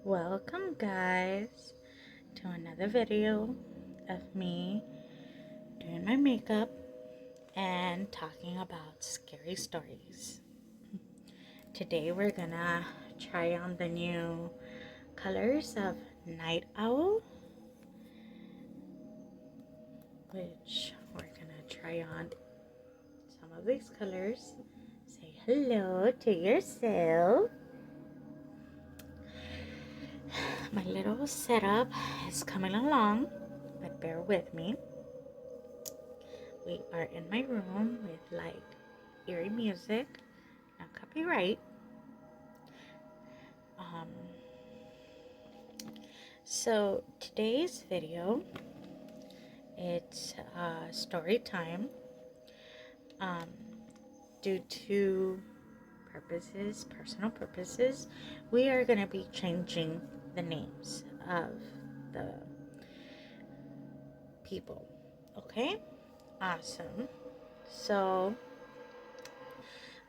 Welcome guys to another video of me doing my makeup and talking about scary stories. Today we're gonna try on the new colors of Night Owl, which we're gonna try on some of these colors. Say hello to yourself. My little setup is coming along, but bear with me. We are in my room with like eerie music, not copyright. Um, so today's video, it's story time. Um, Due to personal purposes, we are going to be changing the names of the people. Okay? Awesome. So,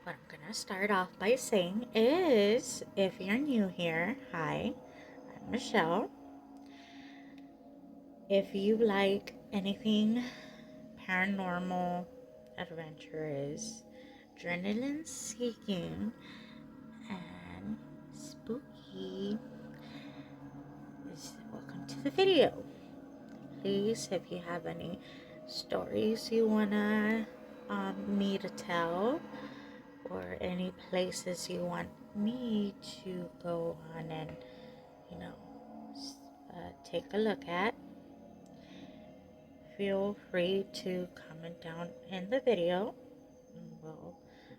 what I'm going to start off by saying is, if you're new here, hi, I'm Michelle. If you like anything paranormal, adventurous, adrenaline seeking, and spooky, welcome to the video. Please, if you have any stories you wanna me to tell, or any places you want me to go on and take a look at, feel free to comment down in the video and we'll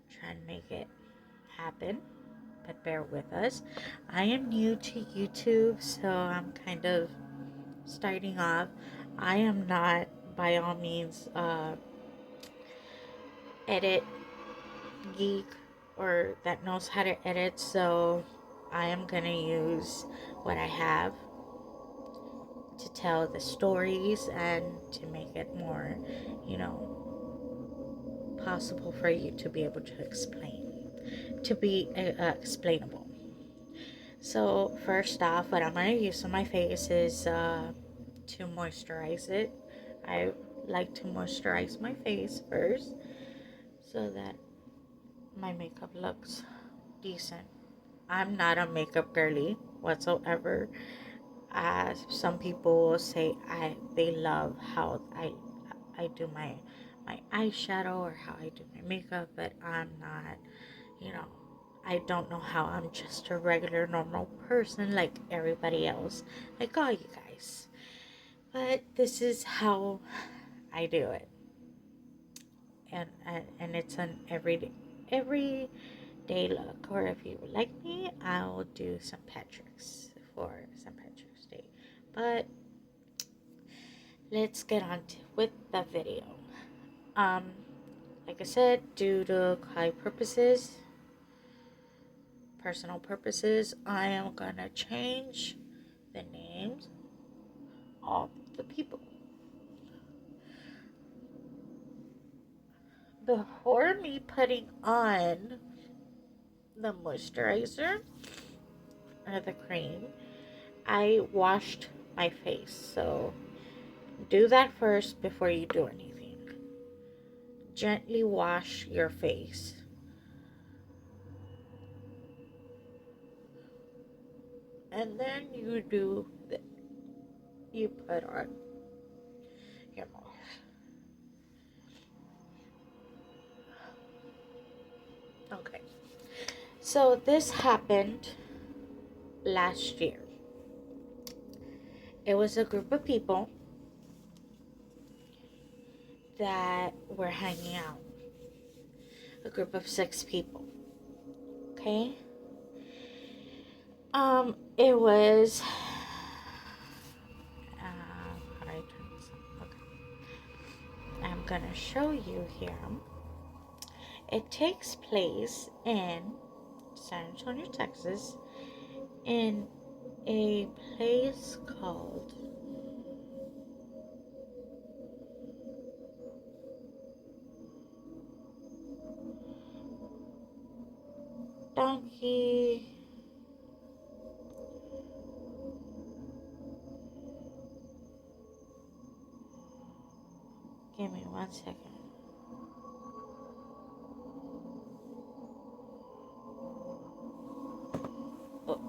try and make it happen, but bear with us. I am new to YouTube, so I'm kind of starting off. I am not by all means edit geek or that knows how to edit, so I am gonna use what I have to tell the stories and to make it more, possible for you to be able to be explainable. So first off, what I'm going to use on my face is to moisturize it. I like to moisturize my face first so that my makeup looks decent. I'm not a makeup girly whatsoever. As some people will say, they love how I do my eyeshadow or how I do my makeup, but I'm not, you know, I don't know how. I'm just a regular normal person like everybody else, like all you guys. But this is how I do it. And it's an everyday look. Or if you would like me, I'll do St. Patrick's for St. Patrick's Day. But let's get on with the video. Um, like I said, due to personal purposes, I am gonna change the names of the people. Before me putting on the moisturizer or the cream, I washed my face. So do that first before you do anything. Gently wash your face. And then you put on your mask. Okay. So this happened last year. It was a group of people that were hanging out. A group of 6 people. Okay? It was how do I turn this on? Okay. I'm gonna show you here. It takes place in San Antonio, Texas, in a place called Donkey One second. Oh.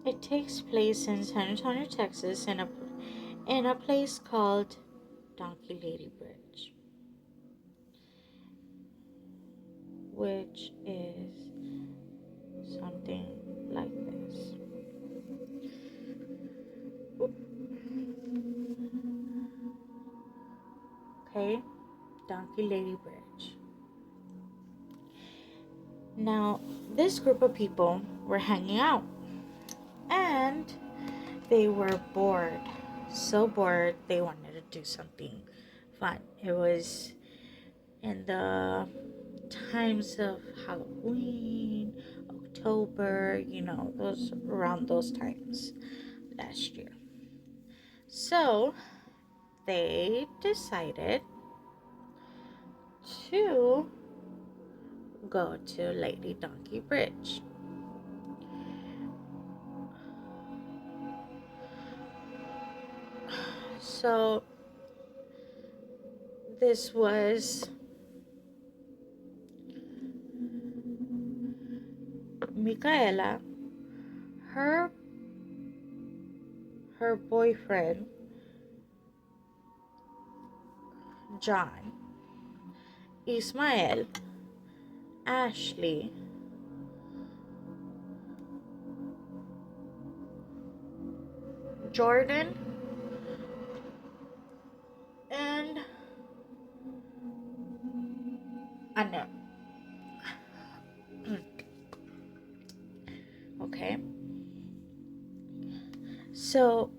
It takes place in San Antonio, Texas, in a place called Donkey Lady Bridge, which is something like this. Okay, Donkey Lady Bridge. Now, this group of people were hanging out and they were bored. So bored, they wanted to do something fun. It was in the times of Halloween, October, those around those times last year. So they decided to go to Lady Donkey Bridge. So this was Micaela, her boyfriend John, Ismael, Ashley, Jordan, and Anna. Okay. So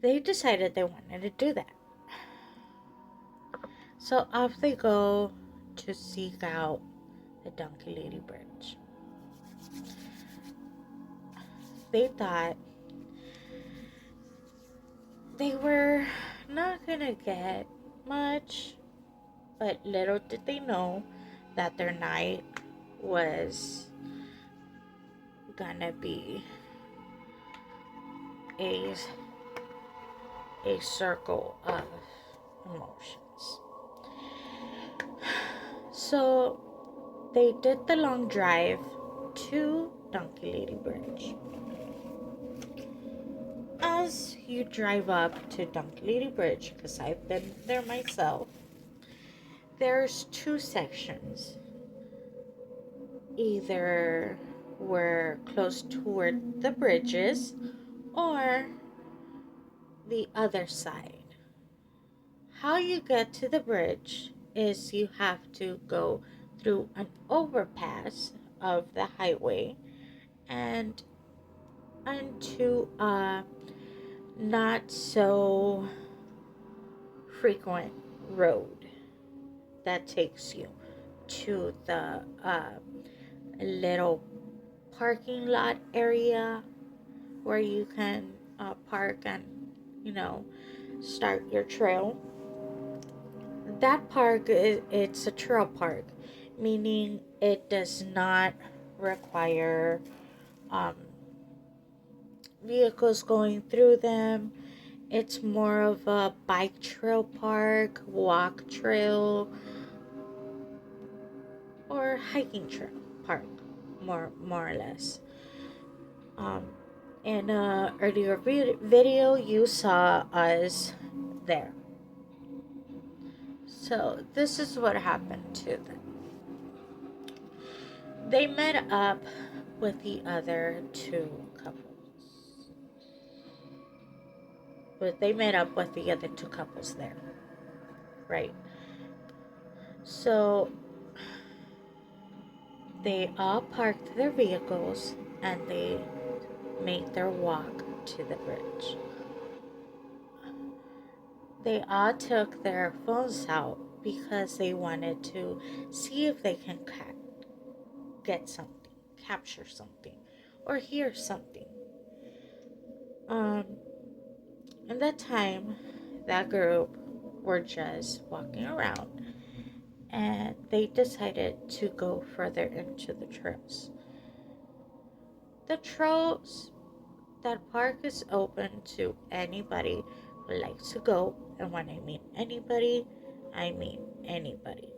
they decided they wanted to do that. So off they go to seek out the Donkey Lady Bridge. They thought they were not gonna get much, but little did they know that their night was gonna be a circle of emotions. So they did the long drive to Donkey Lady Bridge. As you drive up to Donkey Lady Bridge, because I've been there myself, there's two sections. Either we're close toward the bridges or the other side. How you get to the bridge is you have to go through an overpass of the highway and onto a not so frequent road that takes you to the little parking lot area where you can park and start your trail. That park it's a trail park, meaning it does not require um, vehicles going through them. It's more of a bike trail park, walk trail, or hiking trail park, more or less. Um, in a earlier video, you saw us there. So this is what happened to them. They met up with the other two couples. But they met up with the other two couples there, right? So they all parked their vehicles and they made their walk to the bridge. They all took their phones out because they wanted to see if they can get something, capture something, or hear something. Um, in that time, that group were just walking around and they decided to go further into the trails. The trails, that park is open to anybody who likes to go, and when I mean anybody, I mean anybody.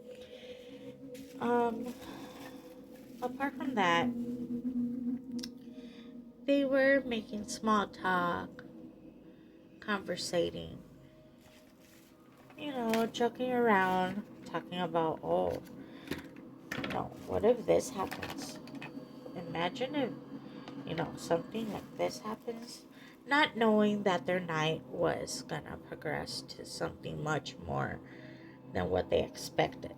Um, Apart from that, they were making small talk, conversating, joking around, talking about, oh, what if this happens? Imagine if, something like this happens. Not knowing that their night was gonna progress to something much more than what they expected.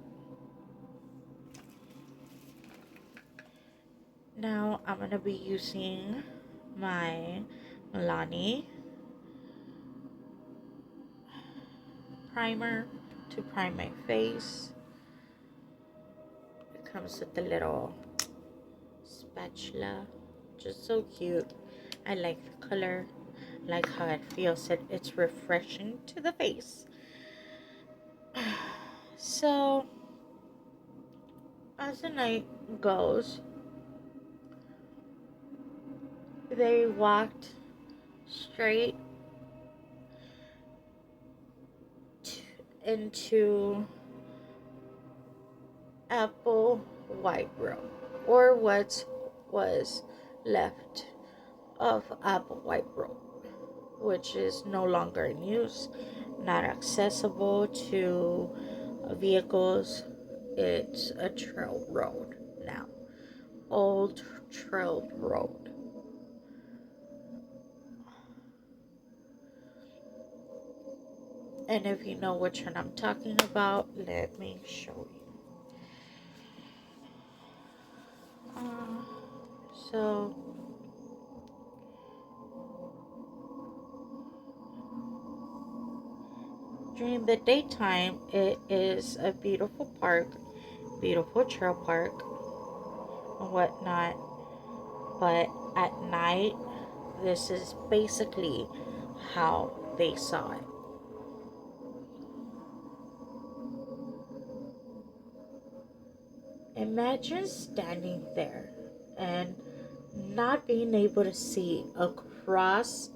Now I'm gonna be using my Milani primer to prime my face. It comes with a little spatula, just so cute. I like the color, like how it feels. It's refreshing to the face. So as the night goes, they walked straight into Apple White Road, or what was left of Apple White Road, which is no longer in use, not accessible to vehicles. It's a trail road now, old trail road. And if you know which one I'm talking about, let me show you. Uh, so during the daytime, it is a beautiful park, beautiful trail park, and whatnot. But at night, this is basically how they saw it. Imagine standing there and not being able to see across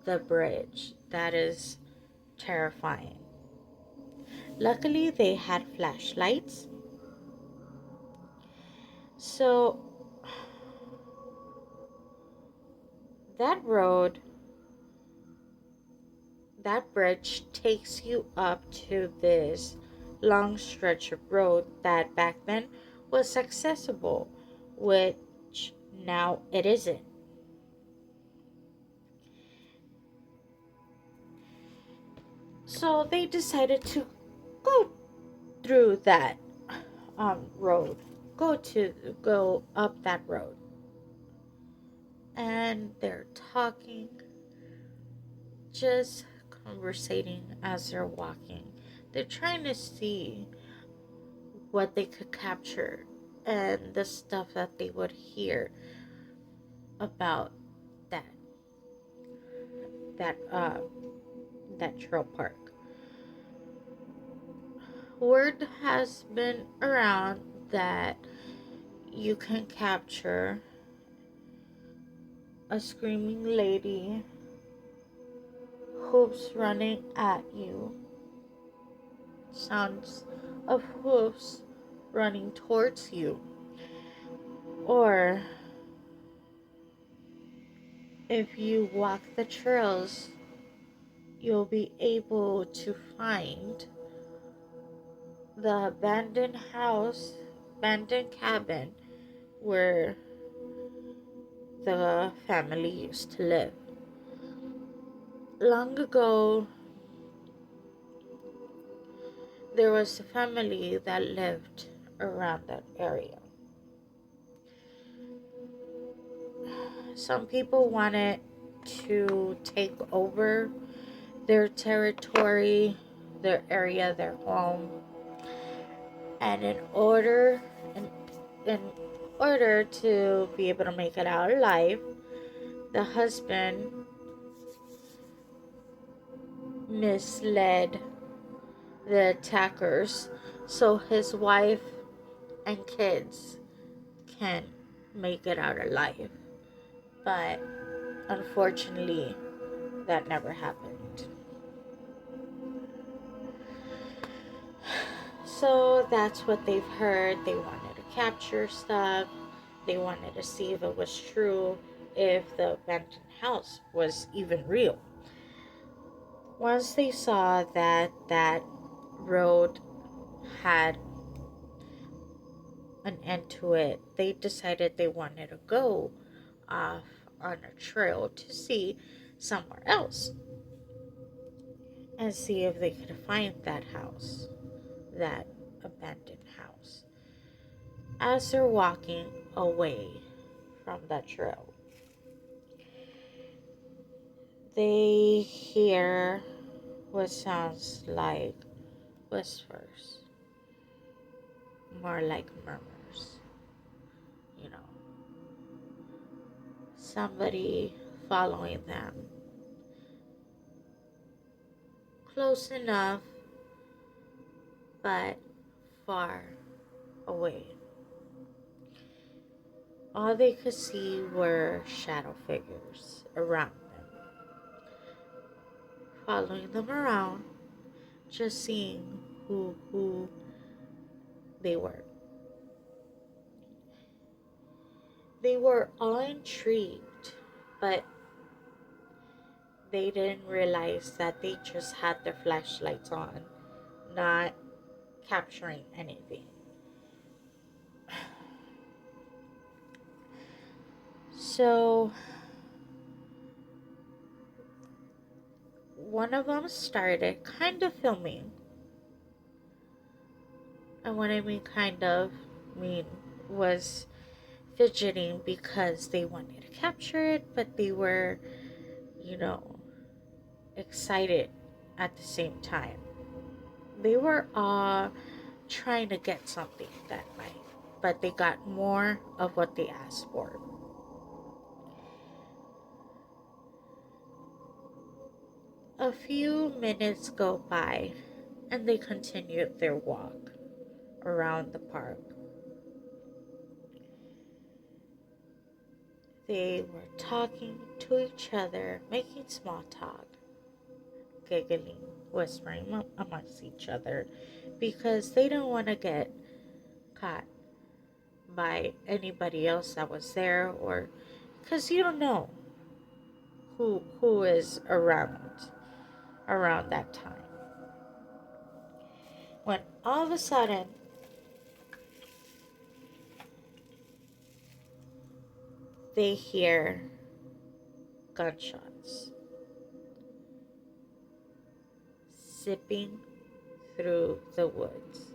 the bridge. That is terrifying. Luckily, they had flashlights. So, that road, that bridge takes you up to this long stretch of road that back then was accessible, which now it isn't. So they decided to go through that road, go up that road, and they're talking, just conversating as they're walking. They're trying to see what they could capture and the stuff that they would hear about that that uh that trail park. Word has been around that you can capture a screaming lady, hooves running at you, sounds of hooves running towards you, or if you walk the trails, you'll be able to find the abandoned house, abandoned cabin where the family used to live. Long ago, there was a family that lived around that area. Some people wanted to take over their territory, their area, their home, And in, in order to be able to make it out alive, the husband misled the attackers so his wife and kids can make it out alive. But unfortunately, that never happened. So that's what they've heard. They wanted to capture stuff. They wanted to see if it was true, if the abandoned house was even real. Once they saw that that road had an end to it, they decided they wanted to go off on a trail to see somewhere else and see if they could find that house, that abandoned house. As they're walking away from that trail, they hear what sounds like whispers, more like murmurs, you know, somebody following them close enough but far away. All they could see were shadow figures around them, following them around, just seeing who they were. They were all intrigued, but they didn't realize that they just had their flashlights on, not capturing anything. So one of them started kind of filming. And what I mean kind of mean was fidgeting because they wanted to capture it, but they were, you know, excited at the same time. They were trying to get something that night, but they got more of what they asked for. A few minutes go by and they continued their walk around the park. They were talking to each other, making small talk, giggling, whispering amongst each other because they didn't want to get caught by anybody else that was there, or because you don't know who is around that time. When all of a sudden they hear gunshots zipping through the woods.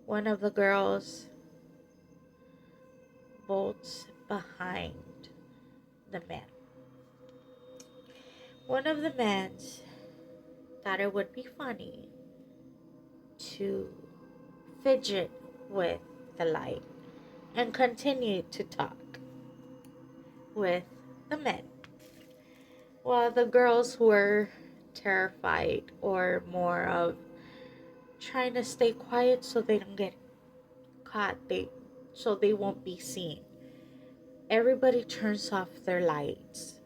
One of the girls bolts behind the man. One of the men thought it would be funny to fidget with the light and continue to talk with the men, while the girls were terrified or more of trying to stay quiet so they don't get caught, so they won't be seen. Everybody turns off their lights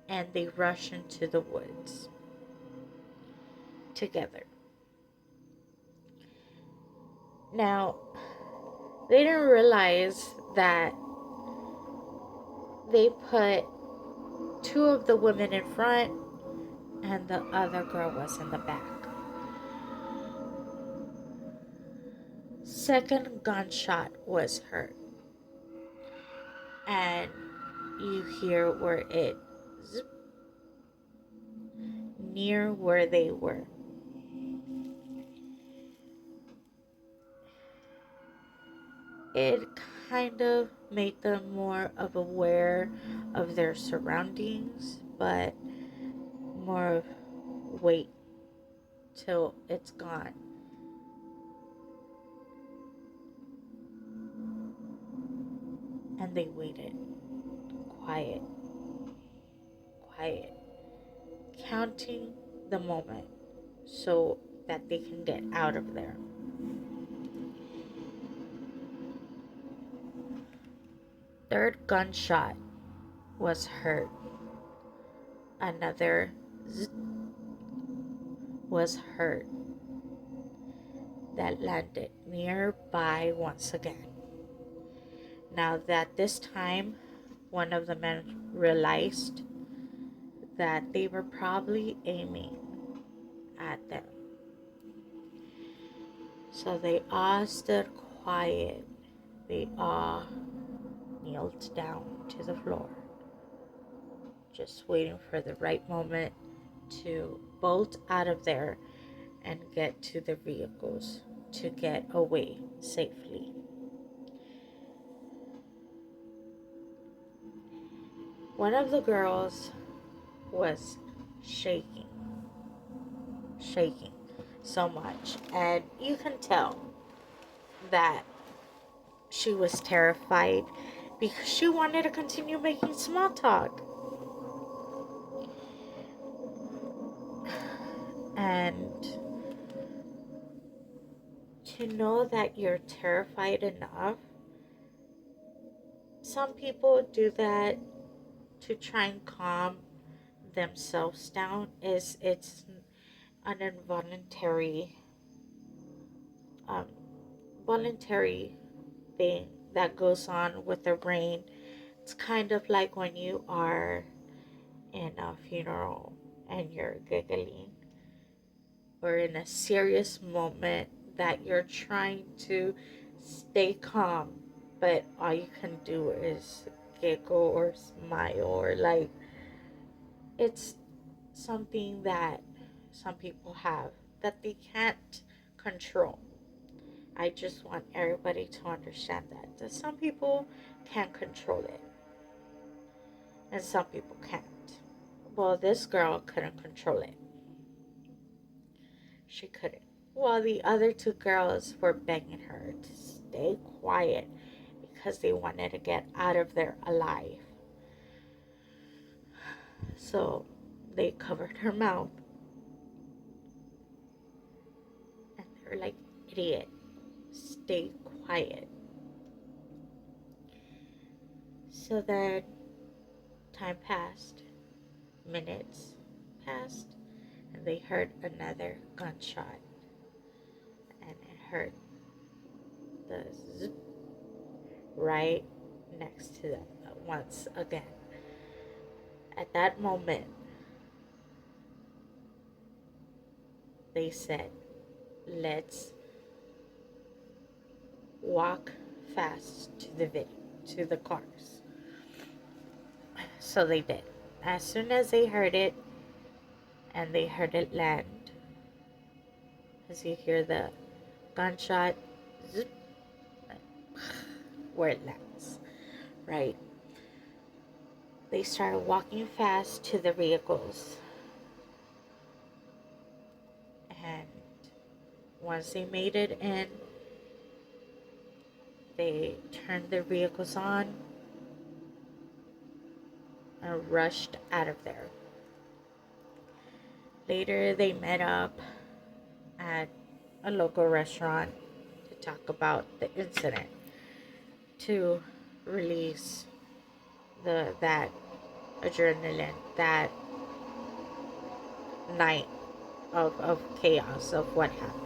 and they rush into the woods together. Now, they didn't realize that they put two of the women in front and the other girl was in the back. Second gunshot was heard, and you hear where it zip, near where they were. It kind of made them more of aware of their surroundings, but more wait till it's gone. And they waited. Quiet, quiet, counting the moment so that they can get out of there. Third gunshot was heard. Another zzz was heard that landed nearby once again. Now that this time, one of the men realized that they were probably aiming at them. So they all stood quiet. They all kneeled down to the floor, just waiting for the right moment to bolt out of there and get to the vehicles to get away safely. One of the girls was shaking, shaking so much, and you can tell that she was terrified because she wanted to continue making small talk. And to know that you're terrified enough, some people do that to try and calm themselves down. It's an involuntary um, voluntary thing that goes on with the brain. It's kind of like when you are in a funeral and you're giggling, or in a serious moment that you're trying to stay calm, but all you can do is giggle or smile, or like, it's something that some people have that they can't control. I just want everybody to understand that some people can control it and some people can't. Well, this girl couldn't control it. She couldn't. Well, the other two girls were begging her to stay quiet because they wanted to get out of there alive. So they covered her mouth and they're like, idiot, stay quiet. So then time passed, minutes passed, and they heard another gunshot. And it hurt the zip right next to them once again. At that moment, they said, let's walk fast to the cars. So they did. As soon as they heard it, and they heard it land, as you hear the gunshot, zip, where it lands, right? They started walking fast to the vehicles. And once they made it in, they turned their vehicles on and rushed out of there. Later, they met up at a local restaurant to talk about the incident, to release that adrenaline, that night of chaos of what happened.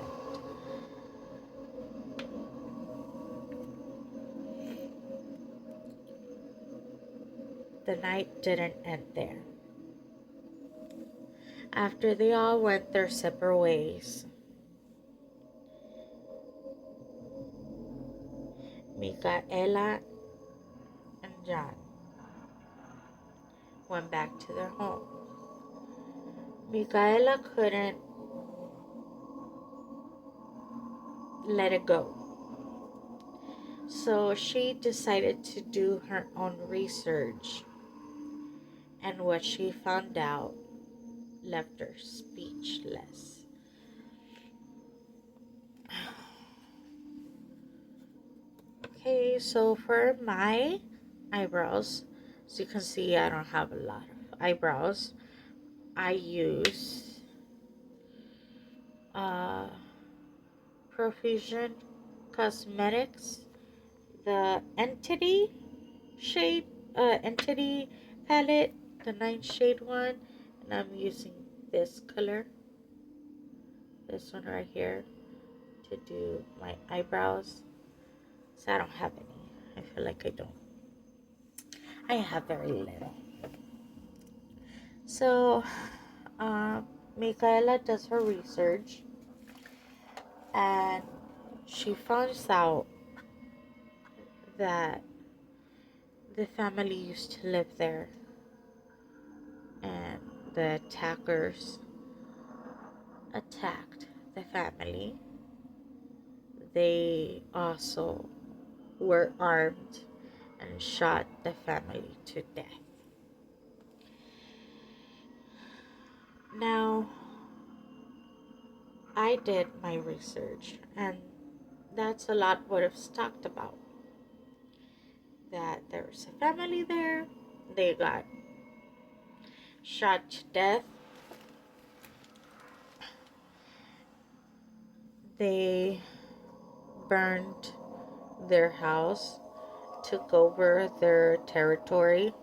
The night didn't end there. After they all went their separate ways, Micaela and John went back to their home. Micaela couldn't let it go. So she decided to do her own research. And what she found out left her speechless. Okay, so for my eyebrows, as you can see, I don't have a lot of eyebrows. I use uh, Profusion Cosmetics, the Entity palette, the 9 shade one, and I'm using this color, this one right here, to do my eyebrows. So I don't have any. I feel like I don't. I have very little. So, uh, Michaela does her research, and she finds out that the family used to live there, and the attackers attacked the family. They also were armed and shot the family to death. Now, I did my research, and that's a lot what it's talked about. That there was a family there, they got shot to death, they burned their house, took over their territory,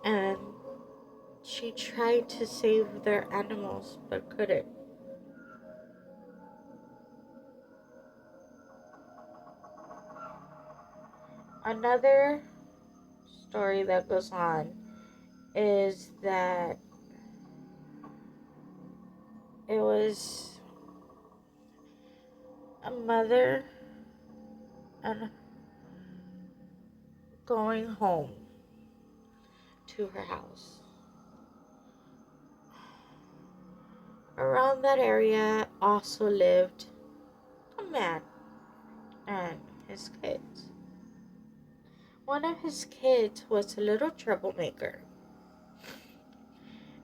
and she tried to save their animals but couldn't. Another story that goes on is that it was a mother and going home to her house. Around that area also lived a man and his kids. One of his kids was a little troublemaker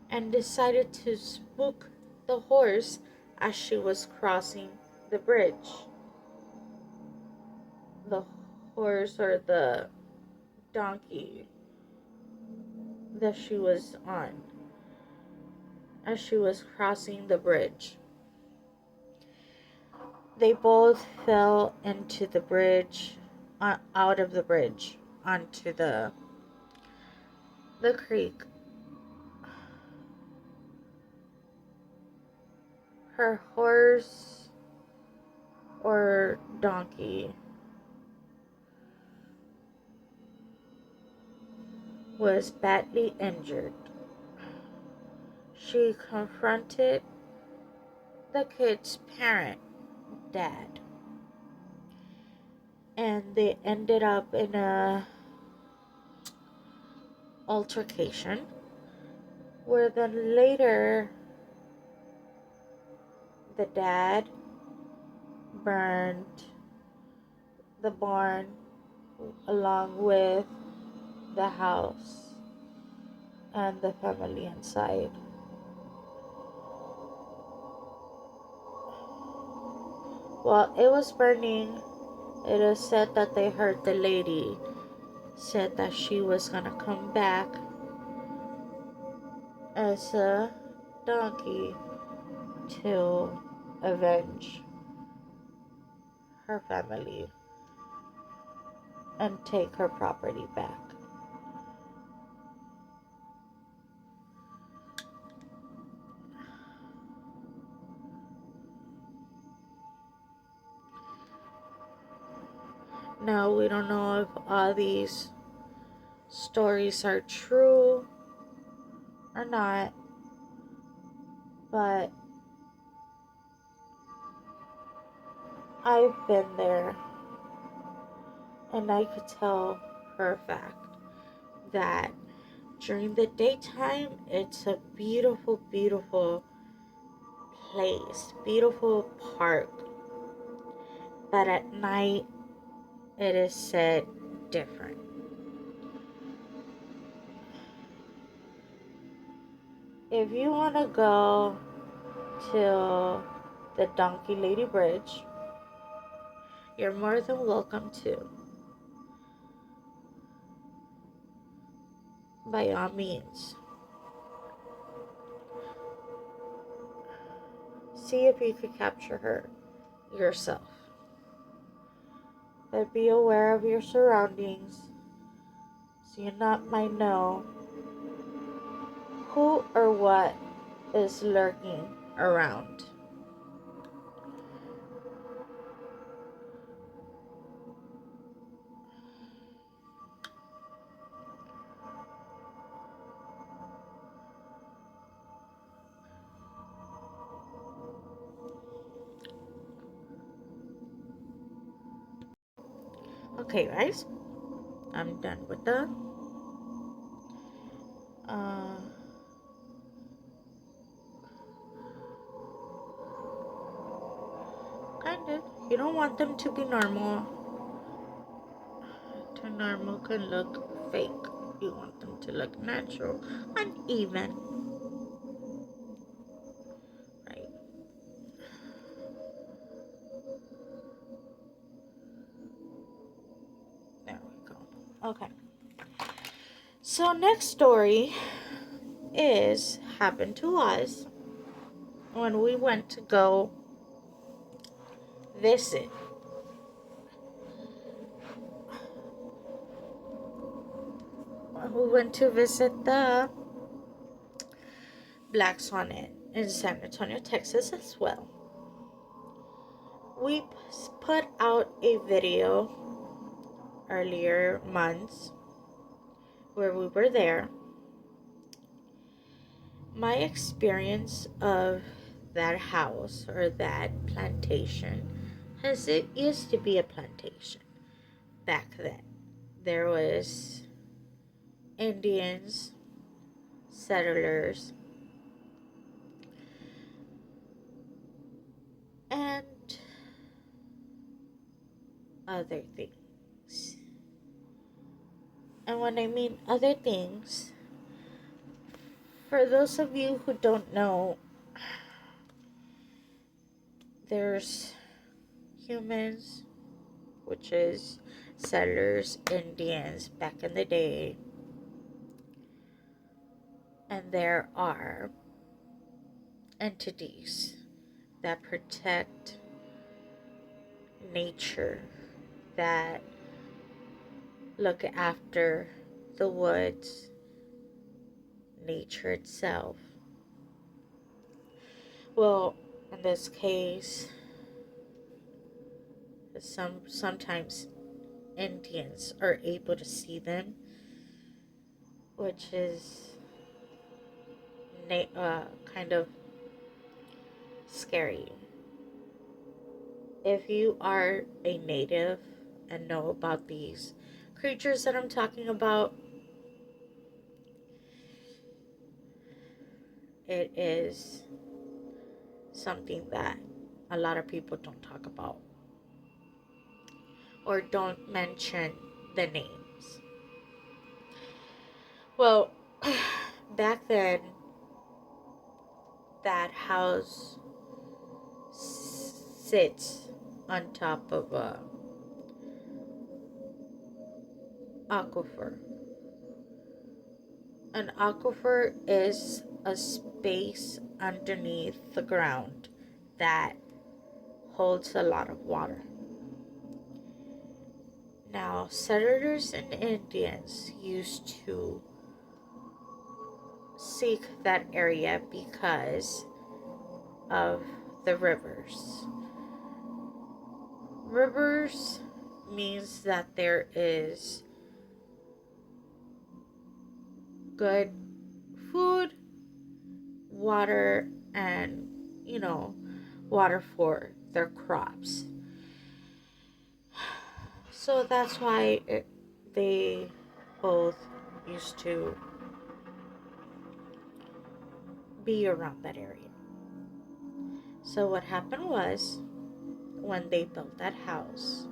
and decided to spook the horse as she was crossing the bridge. The horse or the donkey that she was on as she was crossing the bridge. They both fell into the bridge, out of the bridge, onto the creek. Her horse or donkey was badly injured. She confronted the kid's parent, dad, and they ended up in a altercation where then later the dad burned the barn along with the house and the family inside. While it was burning, it is said that they heard the lady said that she was gonna come back as a donkey to avenge her family and take her property back. Now, we don't know if all these stories are true or not, but I've been there and I could tell for a fact that during the daytime it's a beautiful, beautiful place, beautiful park, but at night it is said different. If you want to go to the Donkey Lady Bridge, you're more than welcome to. By all means. See if you can capture her yourself. But be aware of your surroundings so you not might know who or what is lurking around. Okay, guys, I'm done with the uh, kind of. You don't want them to be normal. To normal can look fake. You want them to look natural and even, right? There we go. Okay. So next story is happened to us when we went to go visit. We went to visit the Black Swan Inn in San Antonio, Texas as well. We put out a video earlier months where we were there. My experience of that house or that plantation, as it used to be a plantation back then. There was Indians, settlers, and other things. And when I mean other things, for those of you who don't know, there's humans, which is settlers, Indians back in the day, and there are entities that protect nature, that look after the woods, nature itself. Well, in this case, sometimes Indians are able to see them, which is kind of scary. If you are a native and know about these creatures that I'm talking about, it is something that a lot of people don't talk about or don't mention the names. Well, back then, that house sits on top of a aquifer. An aquifer is a space underneath the ground that holds a lot of water. Now, settlers and Indians used to seek that area because of the rivers. Rivers means that there is good food, water, and, water for their crops. So that's why they both used to be around that area. So what happened was, when they built that house,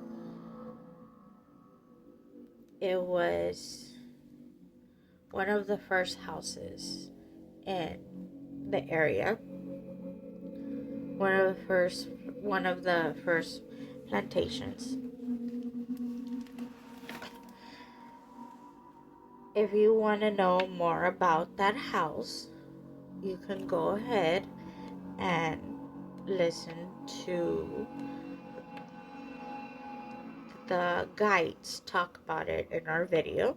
it was one of the first houses in the area. One of the first plantations. If you want to know more about that house, you can go ahead and listen to the guides talk about it in our video.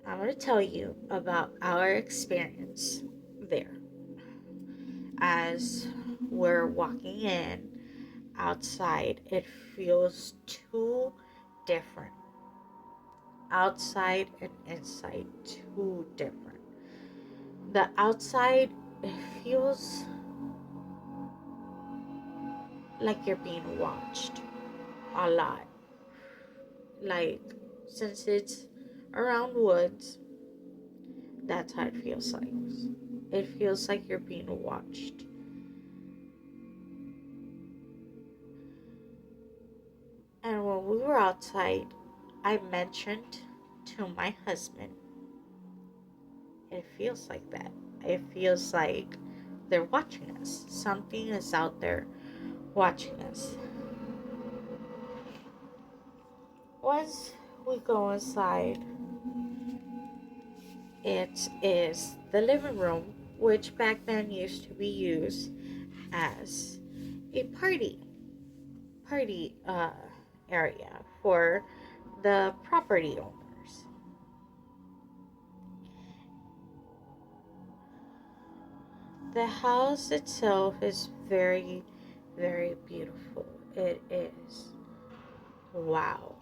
I'm going to tell you about our experience there. As we're walking in outside, it feels too different. Outside and inside, too different. The outside, it feels like you're being watched a lot. Like, since it's around woods, that's how it feels like. It feels like you're being watched. And when we were outside, I mentioned to my husband, it feels like that. It feels like they're watching us. Something is out there watching us. Once we go inside, it is the living room, which back then used to be used as a party area for the property owners. The house itself is very, very beautiful. It is. Wow.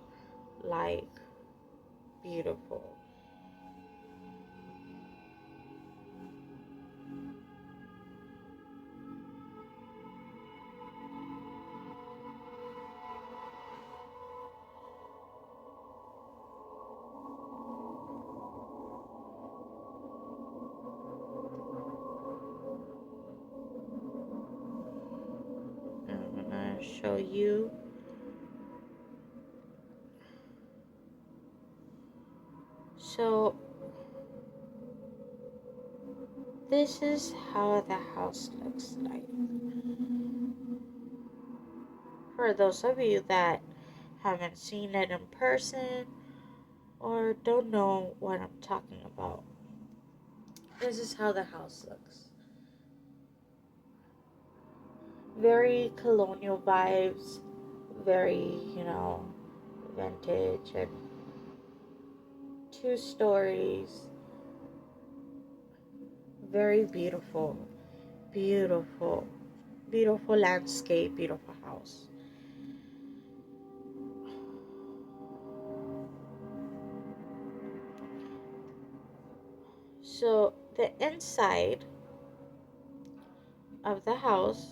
Like, beautiful. I'm gonna show you. So, this is how the house looks like. For those of you that haven't seen it in person or don't know what I'm talking about, this is how the house looks. Very colonial vibes, very, vintage, and 2 stories. Very beautiful, beautiful, beautiful landscape, beautiful house. So the inside of the house,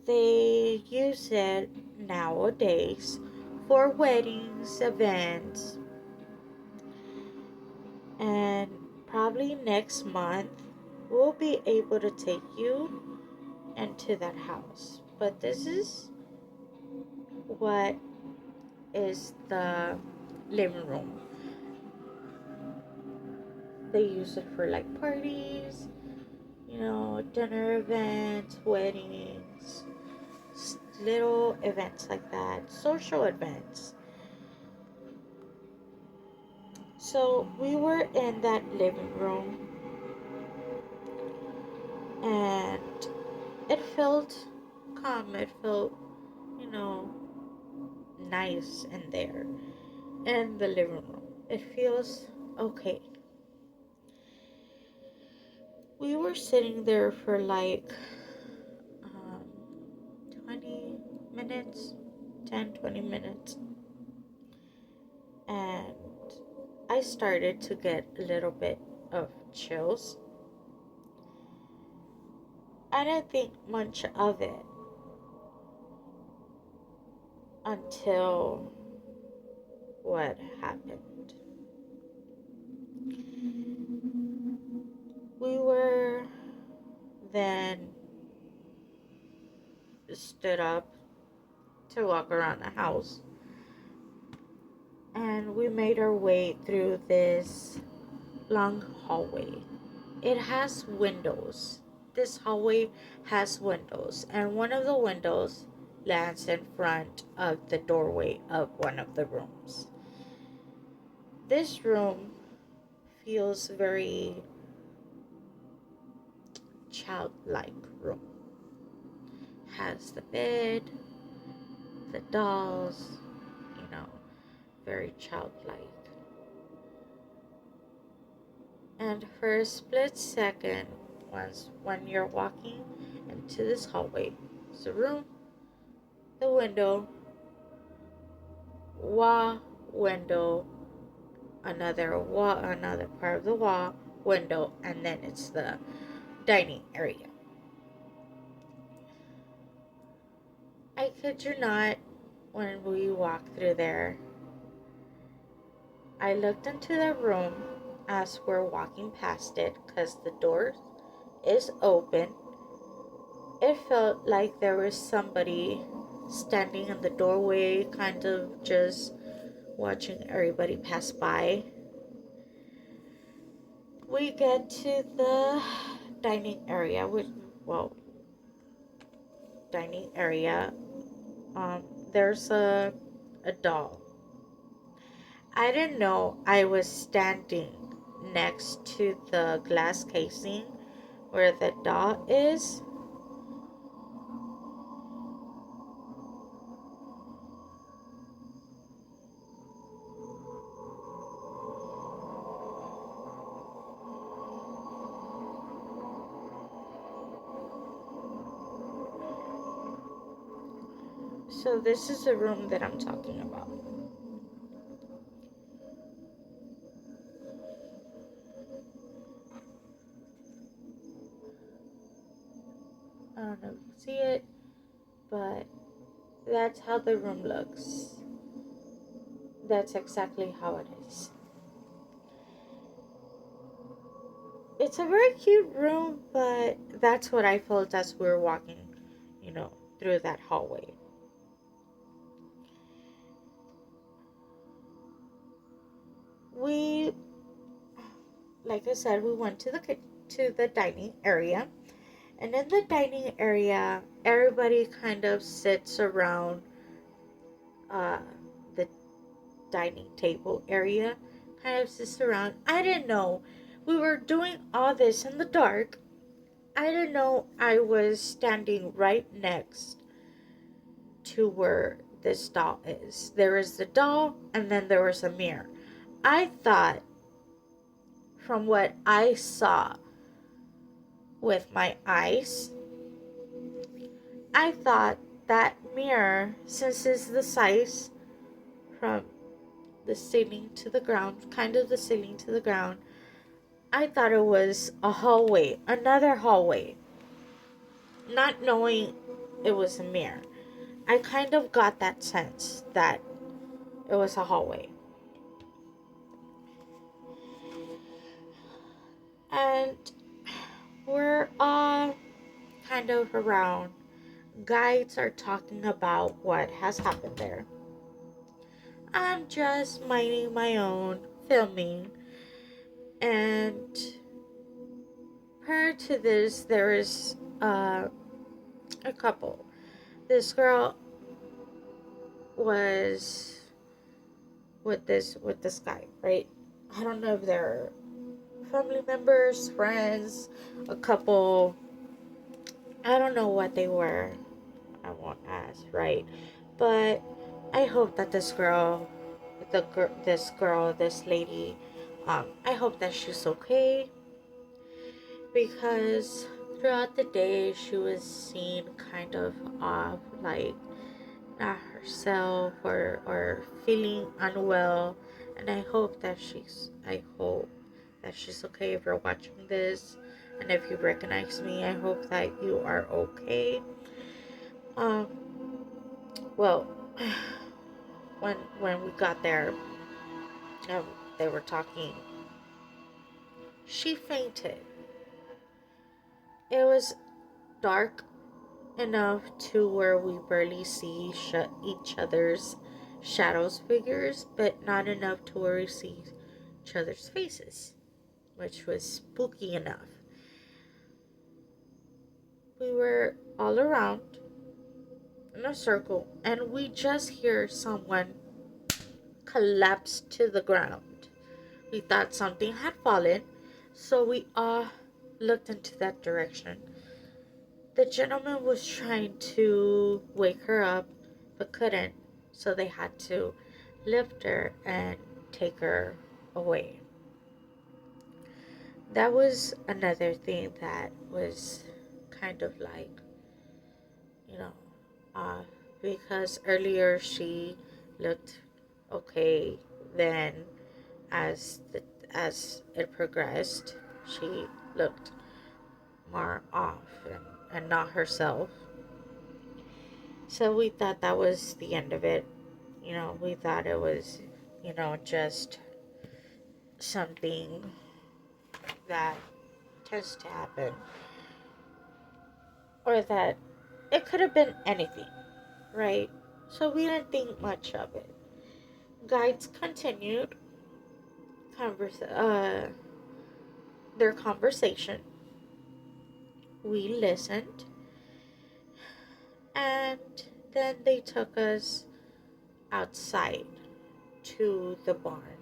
they use it nowadays for weddings, events, and probably next month we'll be able to take you into that house. But this is what is the living room. They use it for like parties, dinner events, weddings, little events like that, social events. So we were in that living room and it felt calm, it felt, you know, nice in there in the living room. It feels okay. We were sitting there for like um, 20 minutes, 10-20 minutes, and I started to get a little bit of chills. I didn't think much of it until what happened. We were then stood up to walk around the house, and we made our way through this. long hallway. It has windows. This hallway has windows, and one of the windows lands in front of the doorway of one of the rooms. This room feels very childlike room. Has the bed, the dolls, you know, very childlike. And for a split second, when you're walking into this hallway, it's a room, the window, wall, window, another wall, another part of the wall, window, and then it's the dining area. I kid you not, when we walked through there, I looked into the room as we're walking past it because the door is open. It felt like there was somebody standing in the doorway, kind of just watching everybody pass by. We get to the dining area, well, dining area. There's a doll. I didn't know I was standing next to the glass casing where the doll is. So this is the room that I'm talking about. I don't know if you can see it, but that's how the room looks. That's exactly how it is. It's a very cute room, but that's what I felt as we were walking, through that hallway. We, like I said, we went to the dining area, and in the dining area, everybody kind of sits around uh, the dining table area, kind of sits around. I didn't know we were doing all this in the dark. I didn't know I was standing right next to where this doll is. There is the doll, and then there was a mirror. I thought, from what I saw with my eyes, I thought that mirror, since it's the size from the ceiling to the ground, kind of the ceiling to the ground, I thought it was a hallway, another hallway, not knowing it was a mirror. I kind of got that sense that it was a hallway. And we're all kind of around. Guides are talking about what has happened there. I'm just minding my own, filming. And prior to this, there is a couple. This girl was with this guy, right? I don't know if they're family members, friends, a couple. I don't know what they were. I won't ask, right? But I hope that this lady, I hope that she's okay, because throughout the day she was seen kind of off, like not herself, or feeling unwell, and I hope that she's okay. If you're watching this, and if you recognize me, I hope that you are okay. Um, well, when we got there, um, they were talking. She fainted. It was dark enough to where we barely see each other's shadows figures, but not enough to where we see each other's faces. which was spooky enough. We were all around in a circle, and we just hear someone collapse to the ground. We thought something had fallen, so we all looked into that direction. The gentleman was trying to wake her up, but couldn't, so they had to lift her and take her away. That was another thing that was kind of like, you know, off, because earlier she looked okay, then as it progressed, she looked more off and not herself. So we thought that was the end of it. We thought it was, just something that tends to happen, or that it could have been anything, right? So we didn't think much of it. Guides continued their conversation. We listened, and then they took us outside to the barn,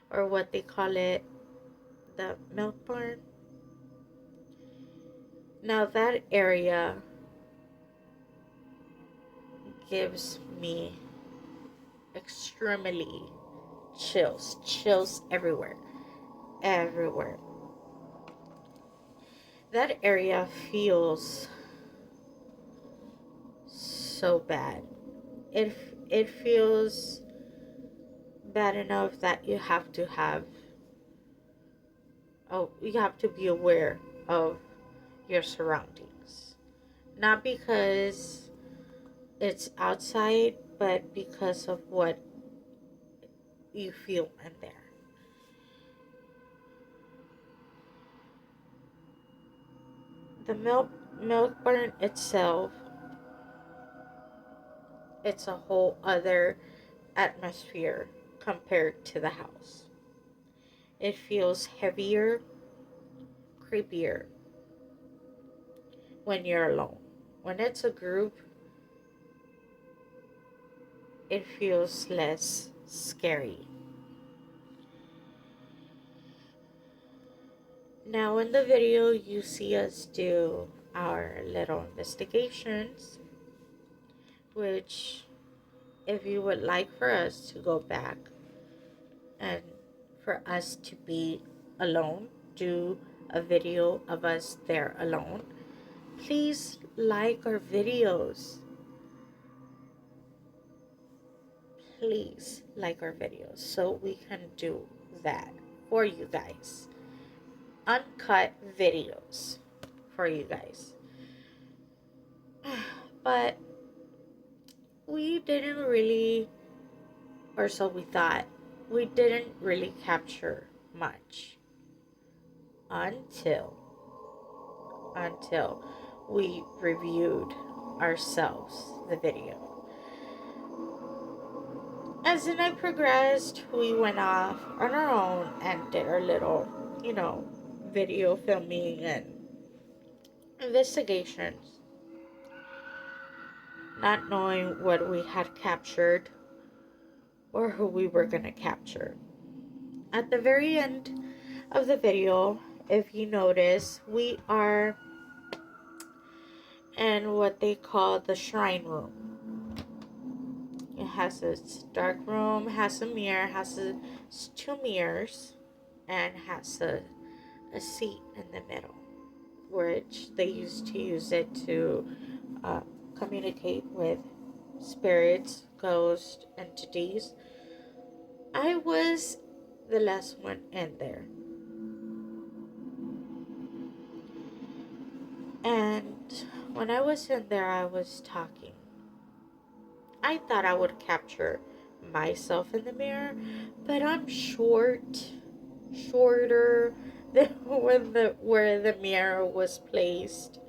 or what they call it, the milk barn. Now, that area gives me extremely chills everywhere, everywhere. That area feels so bad. It it feels bad enough that you have to be aware of your surroundings. Not because it's outside, but because of what you feel in there. The milk barn itself, it's a whole other atmosphere compared to the house. It feels heavier, creepier when you're alone. When it's a group, it feels less scary. Now, in the video, you see us do our little investigations, which, if you would like for us to go back and for us to be alone, do a video of us there alone, please like our videos. Please like our videos so we can do that for you guys. Uncut videos for you guys. But we didn't really, or so we thought, we didn't really capture much until we reviewed ourselves the video. As the night progressed, we went off on our own and did our little, video filming and investigations, not knowing what we had captured or who we were going to capture. At the very end of the video, if you notice, we are in what they call the shrine room. It has a dark room, has a mirror, has two mirrors, and has a seat in the middle, which they used to use it to communicate with spirits, ghosts, entities. I was the last one in there. And when I was in there, I was talking. I thought I would capture myself in the mirror, but I'm shorter than where the mirror was placed.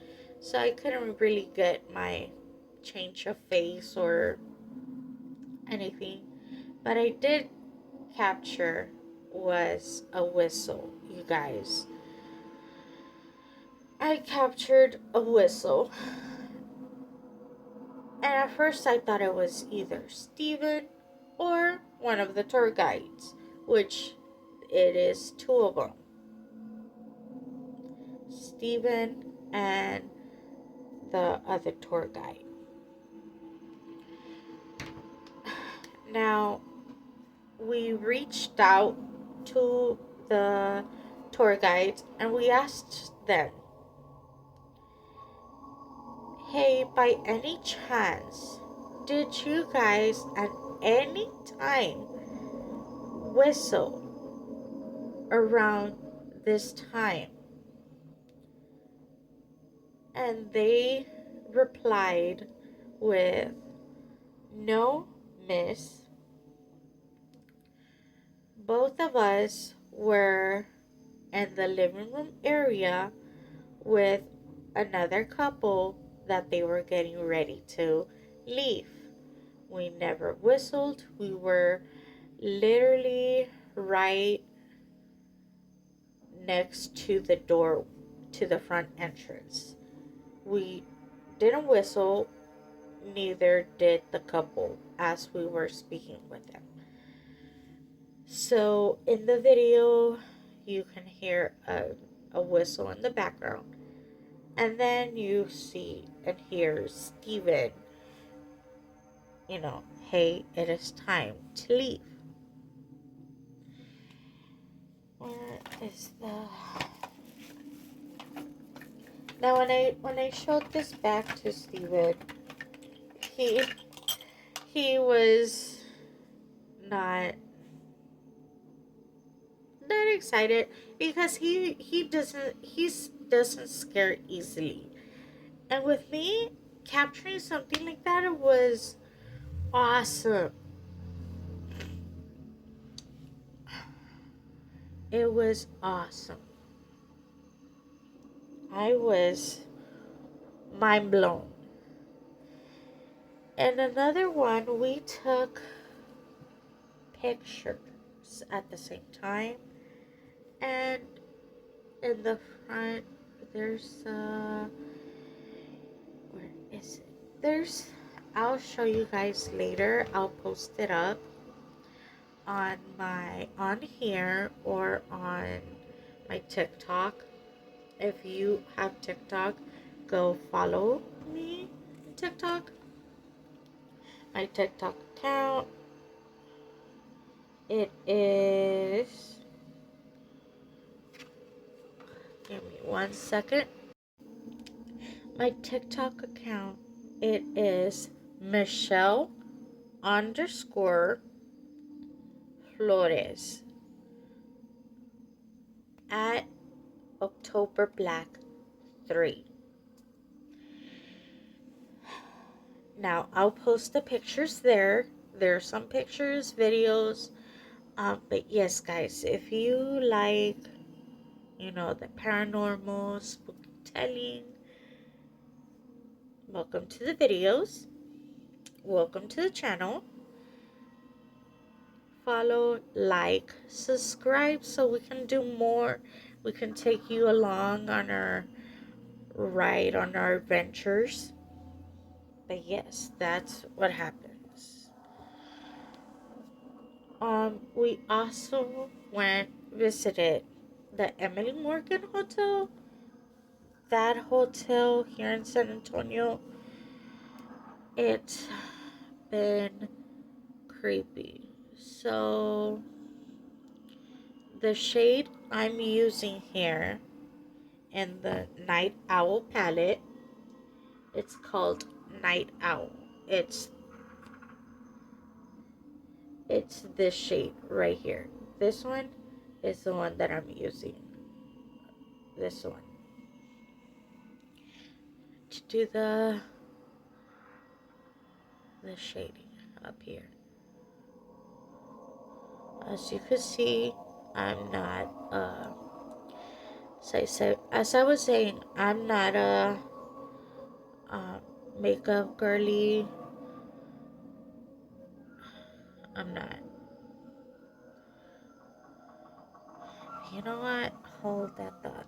So I couldn't really get my change of face or anything. But I did capture was a whistle, you guys. I captured a whistle. And at first I thought it was either Steven or one of the tour guides, which it is two of them. Steven and the other tour guide. Now, we reached out to the tour guides and we asked them, hey, by any chance, did you guys at any time whistle around this time? And they replied with, no, miss. Both of us were in the living room area with another couple that they were getting ready to leave. We never whistled. We were literally right next to the door to the front entrance. We didn't whistle, neither did the couple as we were speaking with them. So in the video, you can hear a whistle in the background, and then you see and hear Steven, hey, it is time to leave. Where is the... Now when I showed this back to Steven, he was not that excited because he doesn't scare easily. And with me, capturing something like that was awesome. It was awesome. I was mind blown. And another one, we took pictures at the same time. And in the front, there's where is it? I'll show you guys later. I'll post it up on here or on my TikTok. If you have TikTok, go follow me on TikTok. My TikTok account, it is, give me 1 second. My TikTok account, it is Michelle_Flores at October Black 3. Now, I'll post the pictures there. There are some pictures, videos. But yes, guys, if you like, the paranormal, spooky telling, welcome to the videos. Welcome to the channel. Follow, like, subscribe so we can do more. We can take you along on our ride, on our adventures. But yes, that's what happens. We also visited the Emily Morgan Hotel. That hotel here in San Antonio, it's been creepy. So the shade I'm using here in the Night Owl palette, it's called Night Owl. It's this shade right here. This one is the one that I'm using. This one. To do the shading up here. As you can see, I'm not as I was saying, I'm not a makeup girly. I'm not. know what? Hold that thought.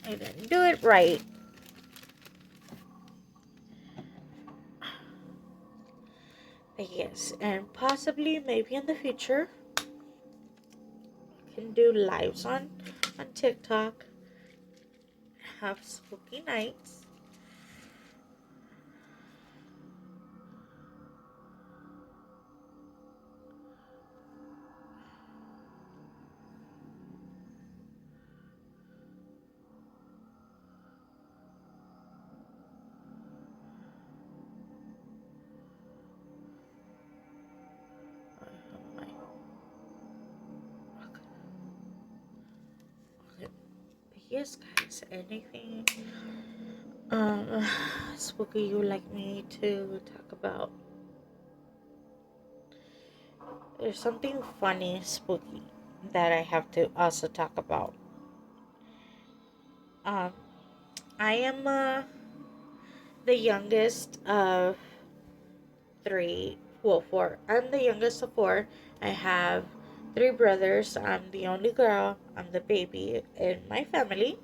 I didn't do it right. But yes, and possibly maybe in the future I can do lives on TikTok, have spooky nights. I have my okay. But yes, guys, anything um spooky you would like me to talk about? There's something funny, spooky that I have to also talk about. Um, I am the youngest of three, well, four. I'm the youngest of four. I have three brothers. I'm the only girl. I'm the baby in my family.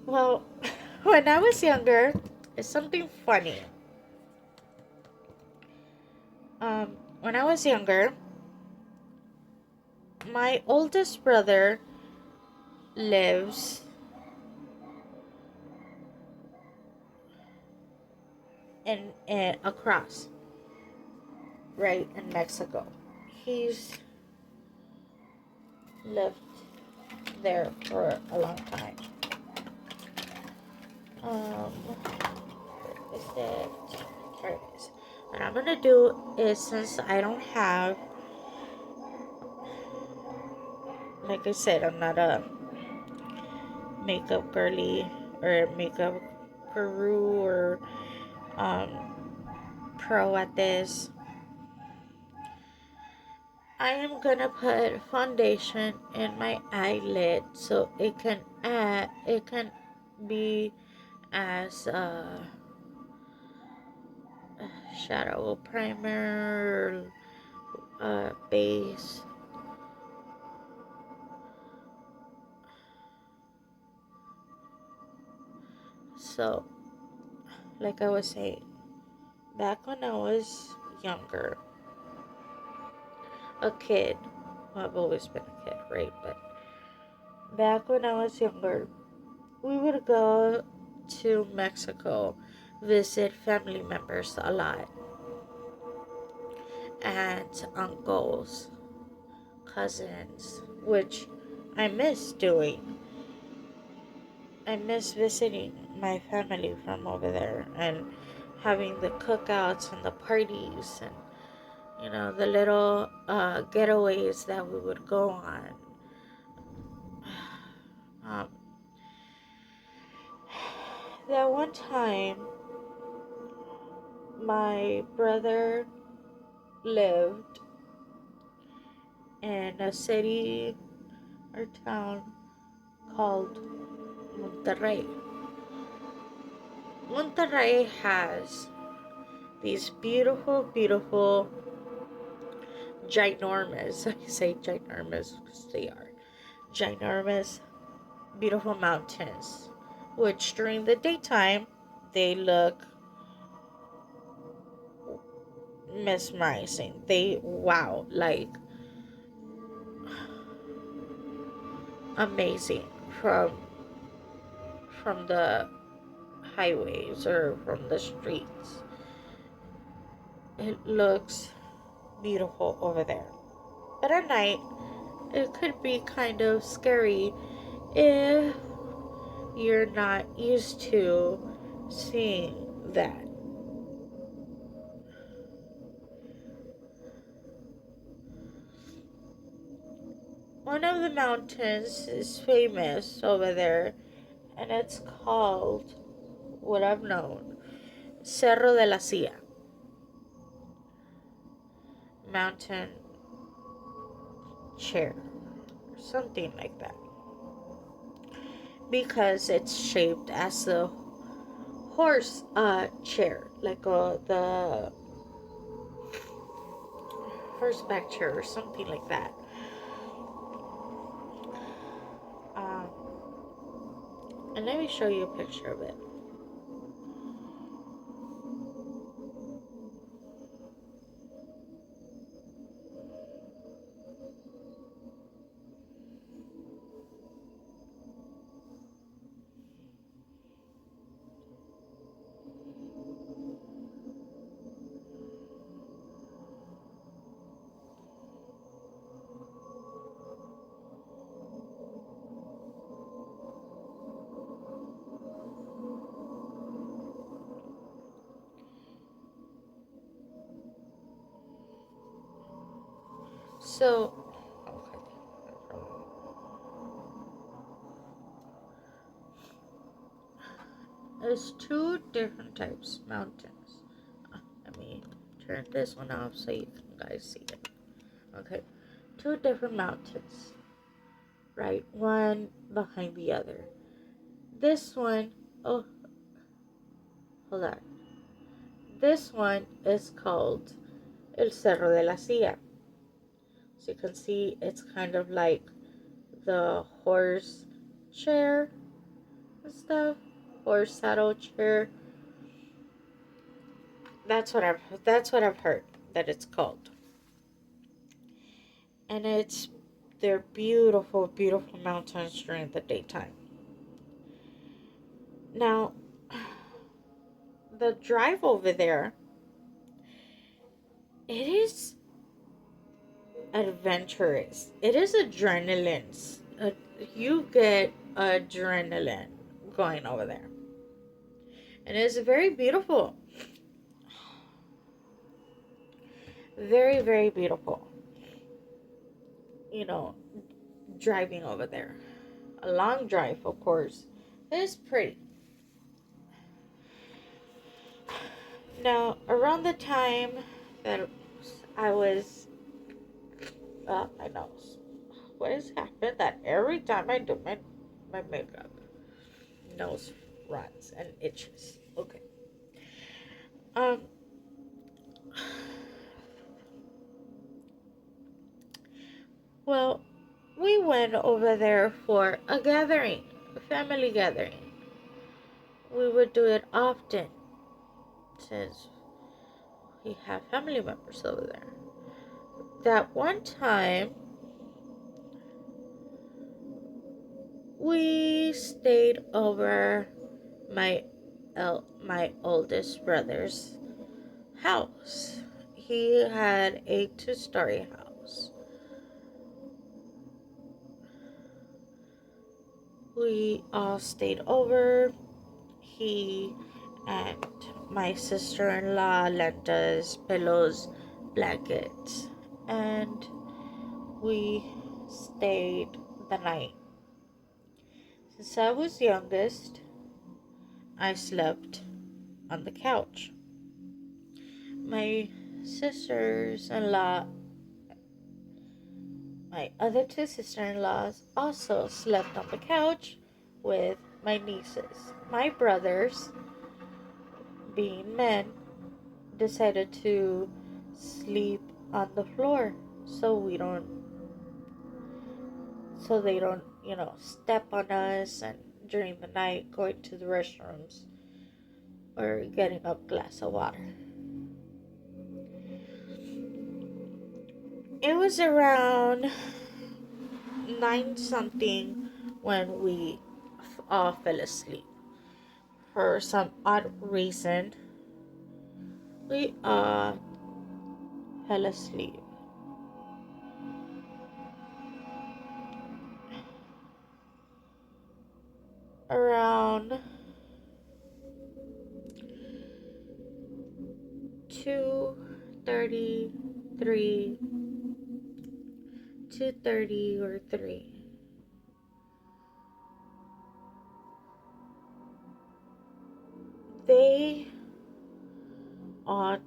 Well, when I was younger, it's something funny. When I was younger, my oldest brother lives in across, right in Mexico. He's lived there for a long time. Where is it? Here it is. What I'm gonna do is, since I don't have, like I said, I'm not a makeup girly or makeup guru or um, pro at this. I am gonna put foundation in my eyelid so it can be as a shadow primer, base. So, like I was saying, back when I was younger, a kid, well, I've always been a kid, right? But back when I was younger, we would go to Mexico, visit family members a lot, aunts, uncles, cousins, which I miss doing. I miss visiting my family from over there and having the cookouts and the parties and the little getaways that we would go on. Um, that one time, my brother lived in a city or town called Monterrey. Monterrey has these beautiful, beautiful, ginormous, I say ginormous because they are ginormous, beautiful mountains, which during the daytime they look mesmerizing. They wow, like amazing from the highways or from the streets. It looks beautiful over there. But at night, it could be kind of scary if you're not used to seeing that. One of the mountains is famous over there, and it's called, what I've known, Cerro de la Silla. Mountain chair, or something like that. Because it's shaped as a horse chair, like the horseback chair or something like that. And let me show you a picture of it. So, there's two different types of mountains. Let me turn this one off so you can guys see it. Okay, two different mountains, right? One behind the other. This one, oh, hold on. This one is called El Cerro de la Silla. So you can see it's kind of like the horse chair and stuff, horse saddle chair. That's what I've heard that it's called. And they're beautiful, beautiful mountains during the daytime. Now, the drive over there, it is adventurous. It is adrenaline. You get adrenaline going over there. And it's very beautiful. Very, very beautiful. You know, driving over there. A long drive, of course. It's pretty. Now, around the time that I was, my nose. What has happened that every time I do my makeup, nose runs and itches. Okay. Um. Well, we went over there for a gathering, a family gathering. We would do it often since we have family members over there. That one time, we stayed over my oldest brother's house. He had a two-story house. We all stayed over. He and my sister-in-law lent us pillows, blankets, and we stayed the night. Since I was youngest, I slept on the couch. My sisters-in-law, my other two sister-in-laws also slept on the couch with my nieces. My brothers, being men, decided to sleep on the floor so they don't, step on us and during the night going to the restrooms or getting a glass of water. It was around 9 something when we all fell asleep. For some odd reason, we all fell asleep. Around 2:33, 2:30 or 3. They all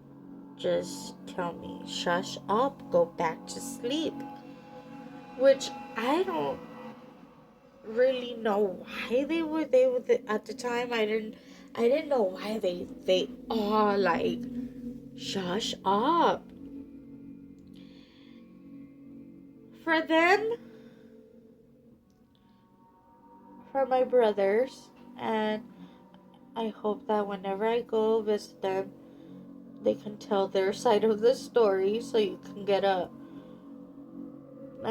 just tell me, shush up, go back to sleep. Which I don't really know why they were at the time. I didn't know why they all like shush up. For them, for my brothers, And I hope that whenever I go visit them, they can tell their side of the story so you can get a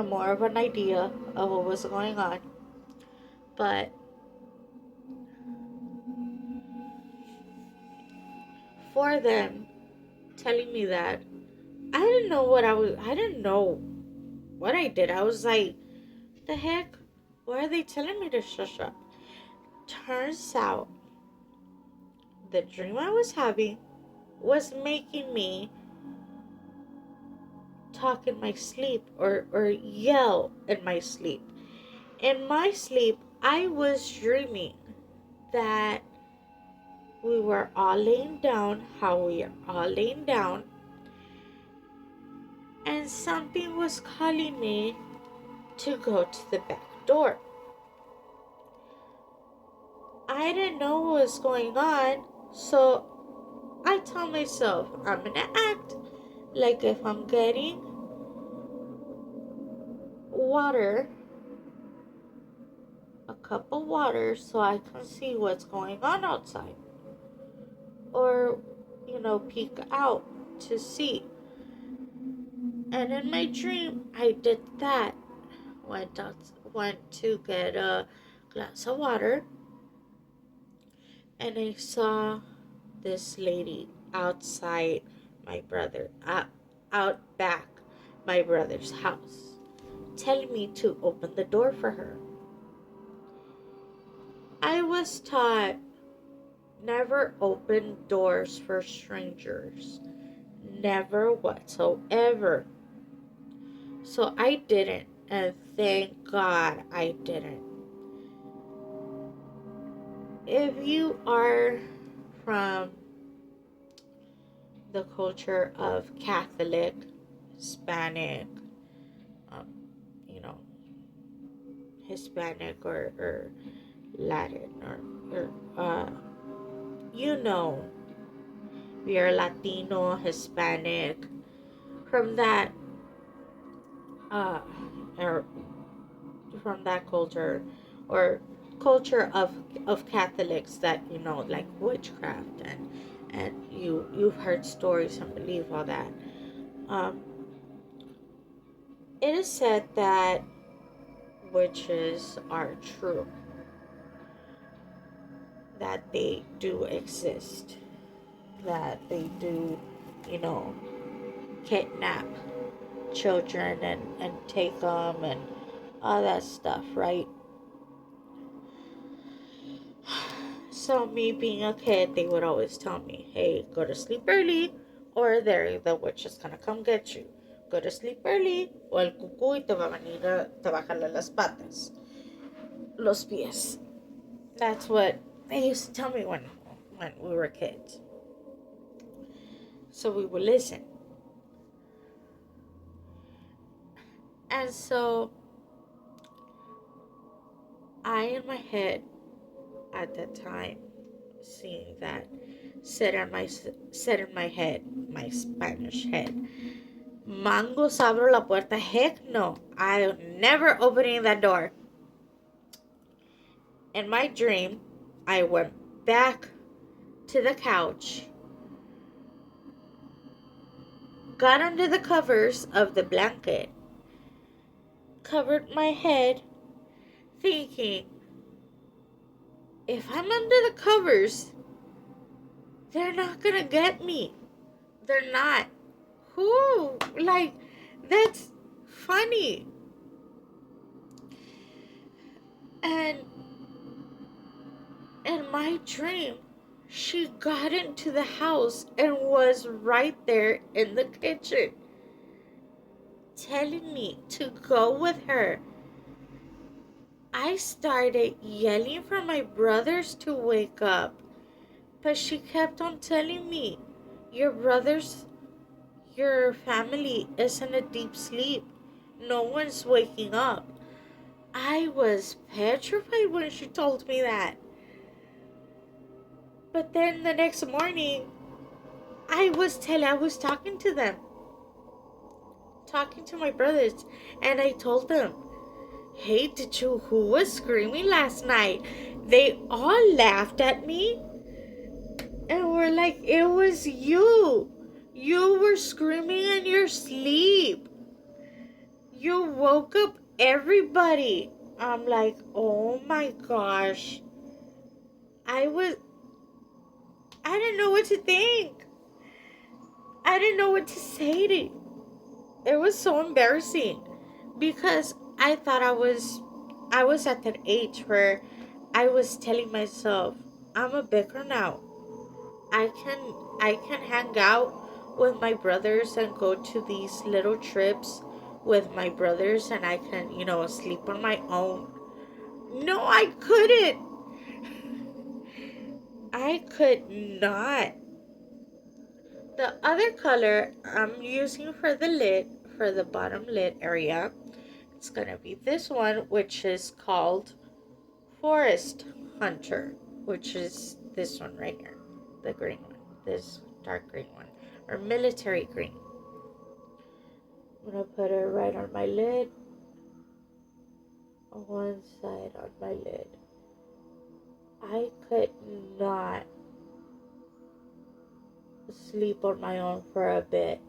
more of an idea of what was going on. But for them telling me that, I didn't know what I did. I was like, the heck? Why are they telling me to shush up? Turns out the dream I was having was making me talk in my sleep or yell in my sleep. In my sleep, I was dreaming that we were all laying down, how we are all laying down, and something was calling me to go to the back door. I didn't know what was going on, so I told myself I'm gonna act like if I'm getting water, a cup of water, so I can see what's going on outside. Or, peek out to see. And in my dream, I did that. Went to get a glass of water, and I saw this lady outside out back my brother's house, telling me to open the door for her. I was taught never open doors for strangers. Never whatsoever. So I didn't, and thank God I didn't. If you are from the culture of Catholic, Hispanic, um, you know, Hispanic or Latin, or you know, we are Latino, Hispanic, from that, uh, or from that culture, or culture of Catholics that like witchcraft, and you've heard stories and believe all that. Um, it is said that witches are true, that they do exist, that they do, you know, kidnap children and take them and all that stuff, right? So me being a kid, they would always tell me, hey, go to sleep early or the witch is gonna come get you. Go to sleep early o el cucuy te va a venir te va a jalar las patas, los pies. That's what they used to tell me when we were kids. So we would listen. And so I in my head at that time, seeing that, said in my head, my Spanish head, Mangos abro la puerta. Heck no, I'm never opening that door. In my dream, I went back to the couch, got under the covers of the blanket, covered my head, thinking, if I'm under the covers, they're not gonna get me. They're not. Who? Like, that's funny. And in my dream, she got into the house and was right there in the kitchen, telling me to go with her. I started yelling for my brothers to wake up, but she kept on telling me, your family is in a deep sleep. No one's waking up. I was petrified when she told me that. But then the next morning, I was talking to them, talking to my brothers, and I told them, hey, who was screaming last night? They all laughed at me and were like, it was you. You were screaming in your sleep. You woke up everybody. I'm like, oh my gosh. I was, I didn't know what to think. I didn't know what to say to you. It was so embarrassing because I was at that age where I was telling myself, I'm a big girl now. I can I can hang out with my brothers and go to these little trips with my brothers and I can, sleep on my own. No, I couldn't. I could not. The other color I'm using for the lid, for the bottom lid area, it's gonna be this one, which is called Forest Hunter, which is this one right here, the green one, this dark green one, or military green. I'm gonna put it right on my lid, on one side on my lid. I could not sleep on my own for a bit.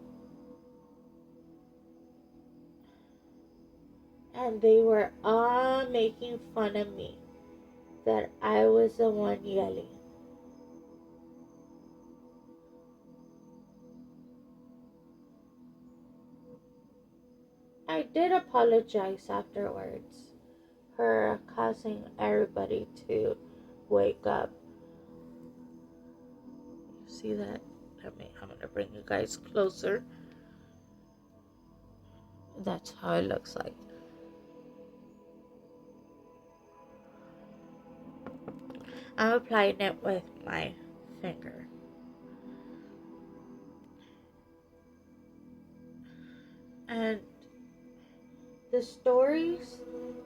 And they were all making fun of me that I was the one yelling. I did apologize afterwards for causing everybody to wake up. You see that? I'm gonna bring you guys closer. That's how it looks like. I'm applying it with my finger. And the stories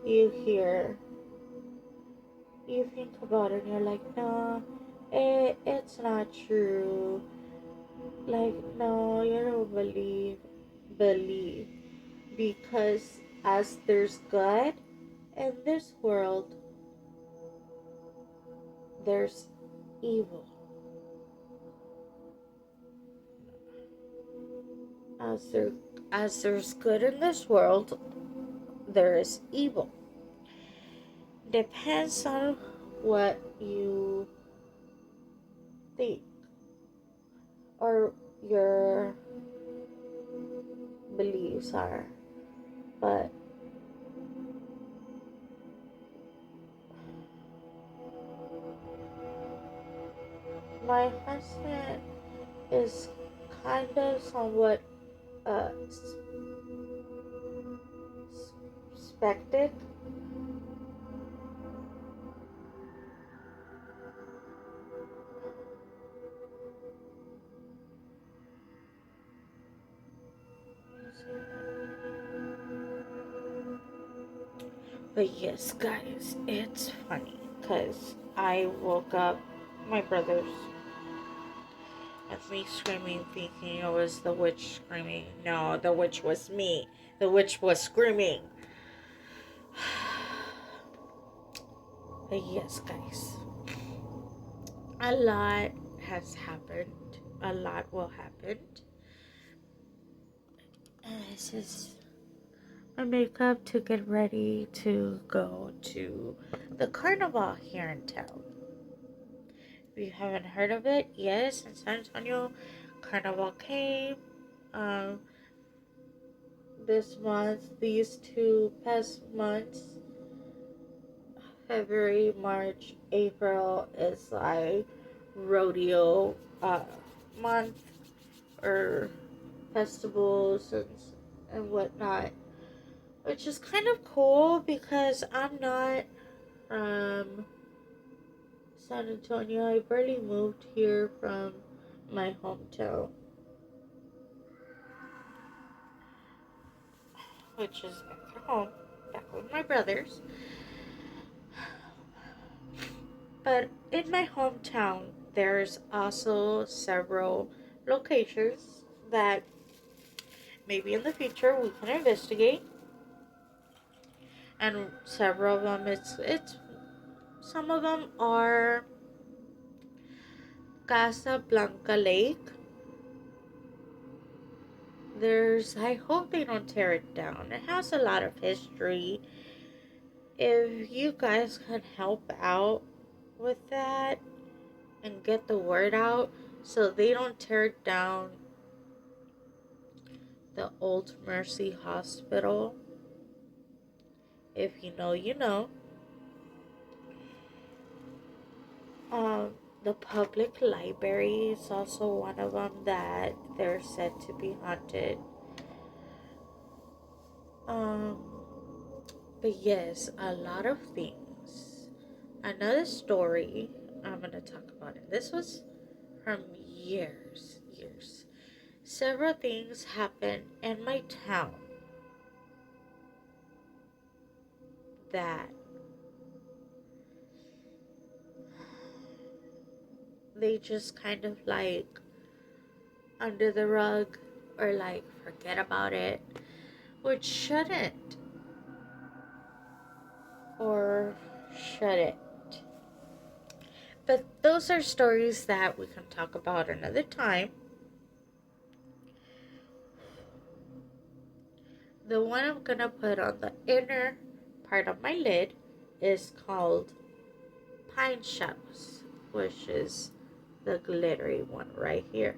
you hear, you think about it and you're like, no, it's not true. Like, no, you don't believe. Because as there's God in this world, there's evil. As there as there's good in this world, there is evil. Depends on what you think or your beliefs are. But my husband is kind of somewhat uh, spectic. But yes, guys, it's funny because I woke up my brothers and me screaming, thinking it was the witch screaming. No, the witch was me. The witch was screaming. But yes, guys, a lot has happened. A lot will happen. And this is my makeup to get ready to go to the carnival here in town. If you haven't heard of it, yes, in San Antonio, carnival came um, this month, these two past months. February, March, April is like rodeo month or festivals and whatnot, which is kind of cool because I'm not from San Antonio. I barely moved here from my hometown, which is back at home, back with my brothers. But in my hometown, there's also several locations that maybe in the future we can investigate. And several of them, it's Some of them are Casablanca Lake. I hope they don't tear it down. It has a lot of history. If you guys can help out with that and get the word out so they don't tear down the Old Mercy Hospital. If you know, you know. The public library is also one of them that they're said to be haunted. Um, but yes, a lot of things. Another story I'm gonna talk about it. This was from years. Several things happened in my town that they just kind of like under the rug or like forget about it, which shouldn't or should it. But those are stories that we can talk about another time. The one I'm gonna put on the inner part of my lid is called Pine Shells, which is the glittery one right here.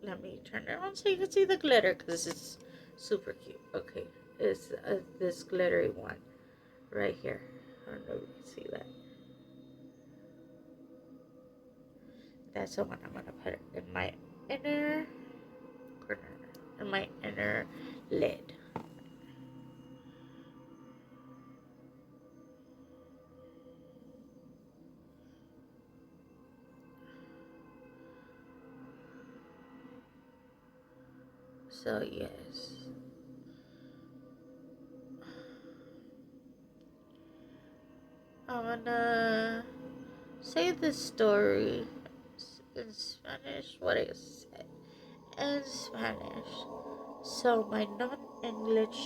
Let me turn it on so you can see the glitter because it's super cute. Okay, it's this glittery one right here. I don't know if you can see that. That's the one I'm gonna put in my inner corner, in my inner lid. So yes, I'm gonna say the story in Spanish. What is it in Spanish? So my non-English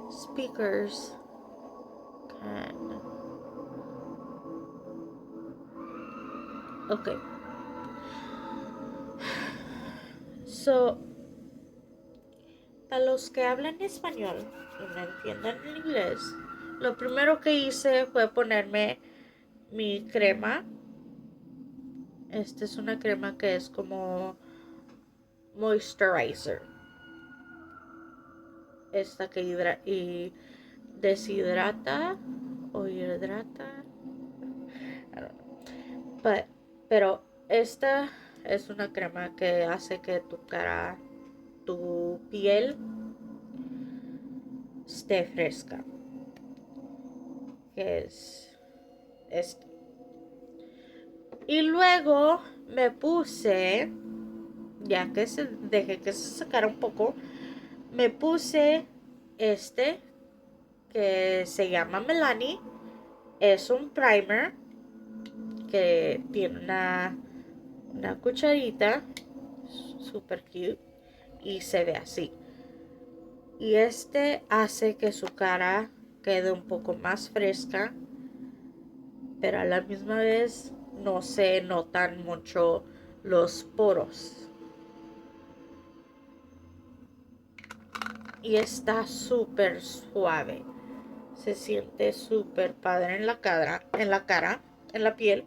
speakers can. Okay. So, para los que hablan español y me entiendan en inglés, lo primero que hice fue ponerme mi crema. Esta es una crema que es como moisturizer. Esta que y deshidrata o hidrata. I don't know. Pero esta es una crema que hace que tu piel esté fresca. Que es esto. Y luego me puse, ya que dejé que se sacara un poco, me puse este que se llama Melanie. Es un primer que tiene una cucharita super cute y se ve así. Y este hace que su cara quede un poco más fresca, pero a la misma vez no se notan mucho los poros. Y está súper suave. Se siente súper padre en la cara, en la piel.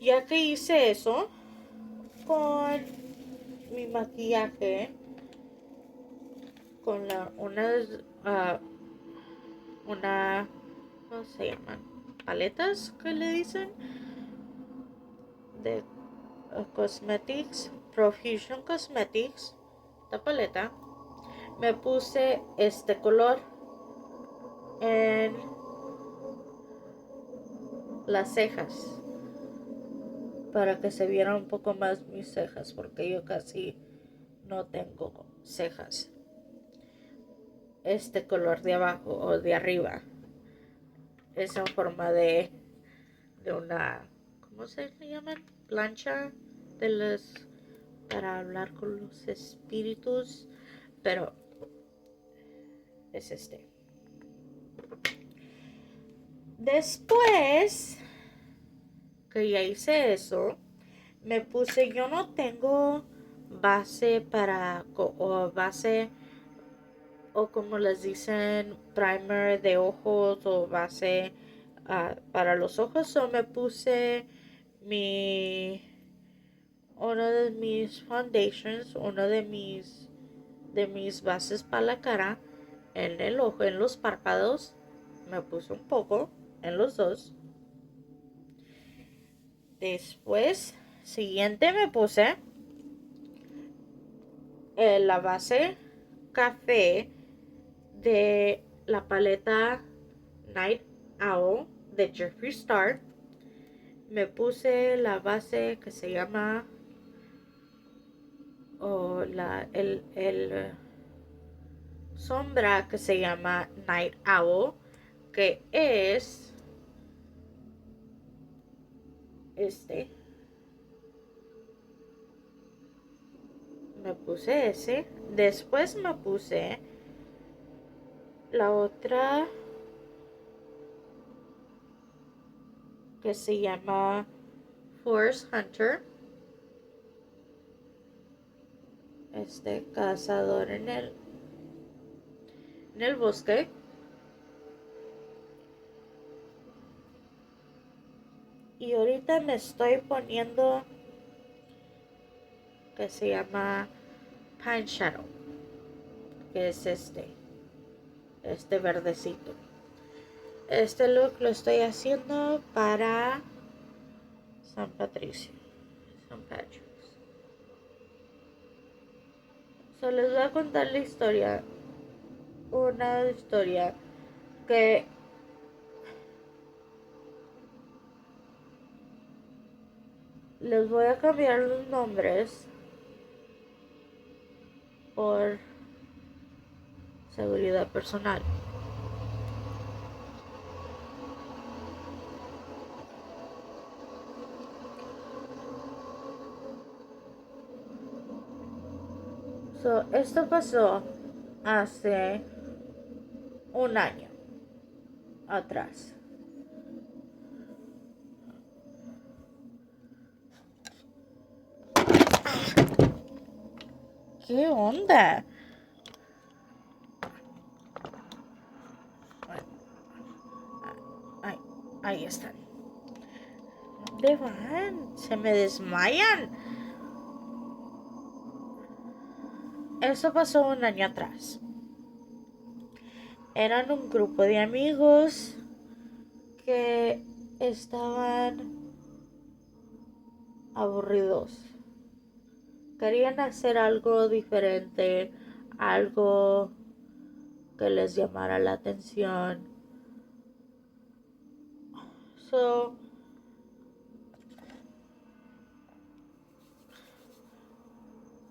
Ya que hice eso con mi maquillaje, con una, ¿cómo se llaman? Paletas que le dicen de Cosmetics, Profusion Cosmetics, esta paleta. Me puse este color en las cejas para que se vieran un poco más mis cejas, porque yo casi no tengo cejas. Este color de abajo o de arriba es en forma de una, ¿cómo se le llaman? Plancha de los para hablar con los espíritus, pero es este. Después que ya hice eso, me puse, yo no tengo base o base, o como les dicen, primer de ojos o base para los ojos. O me puse mi, uno de mis foundations, uno de mis bases para la cara en el ojo, en los párpados. Me puse un poco en los dos. Después, siguiente me puse la base café de la paleta Night Owl de Jeffree Star. Me puse la base que se llama el sombra que se llama Night Owl, que es este. Me puse ese. Después me puse la otra que se llama Forest Hunter. Cazador en el bosque. Y ahorita me estoy poniendo que se llama Pine Shadow, que es este verdecito. Este look lo estoy haciendo para San Patricio, San Patrick's. Les voy a contar la historia, una historia que les voy a cambiar los nombres por seguridad personal. Esto pasó hace un año atrás. ¿Qué onda? Ahí están. ¿Dónde van? Se me desmayan. Eso pasó un año atrás. Eran un grupo de amigos que estaban aburridos. Querían hacer algo diferente, algo que les llamara la atención.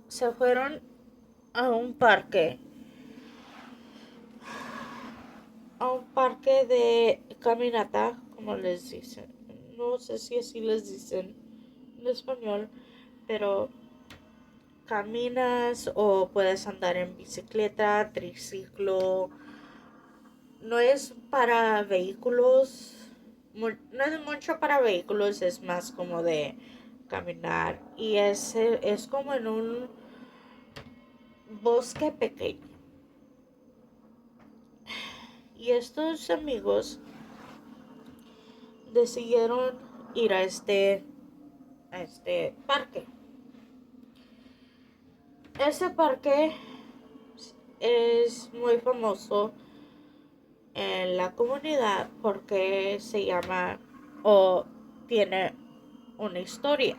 Se fueron a un parque de caminata, como les dicen. No sé si así les dicen en español, pero caminas o puedes andar en bicicleta, triciclo. No es para vehículos, no es mucho para vehículos, es más como de caminar. Y es como en un bosque pequeño. Y estos amigos decidieron ir a este parque. Ese parque es muy famoso en la comunidad porque se llama o tiene una historia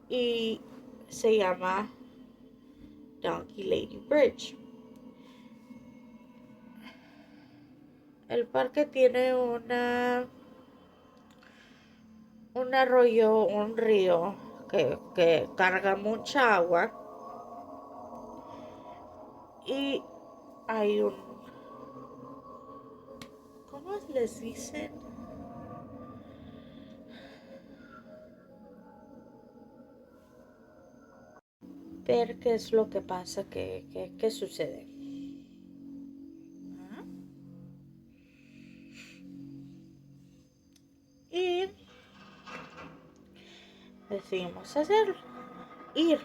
y se llama Donkey Lady Bridge. El parque tiene un arroyo, un río que carga mucha agua y hay ¿cómo les dicen? Ver qué es lo que pasa, qué sucede. ¿Ah? decidimos hacerlo, ir.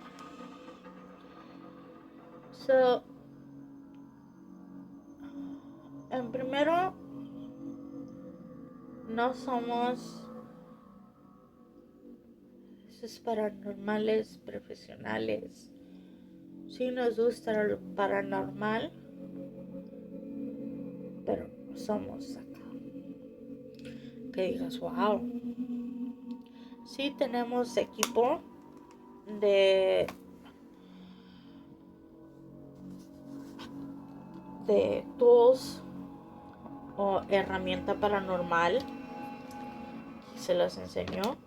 So, en primero, no somos esos paranormales profesionales. Sí nos gusta lo paranormal, pero no somos acá. Que digas, wow. Sí tenemos equipo de tools o herramienta paranormal. Se los enseñó.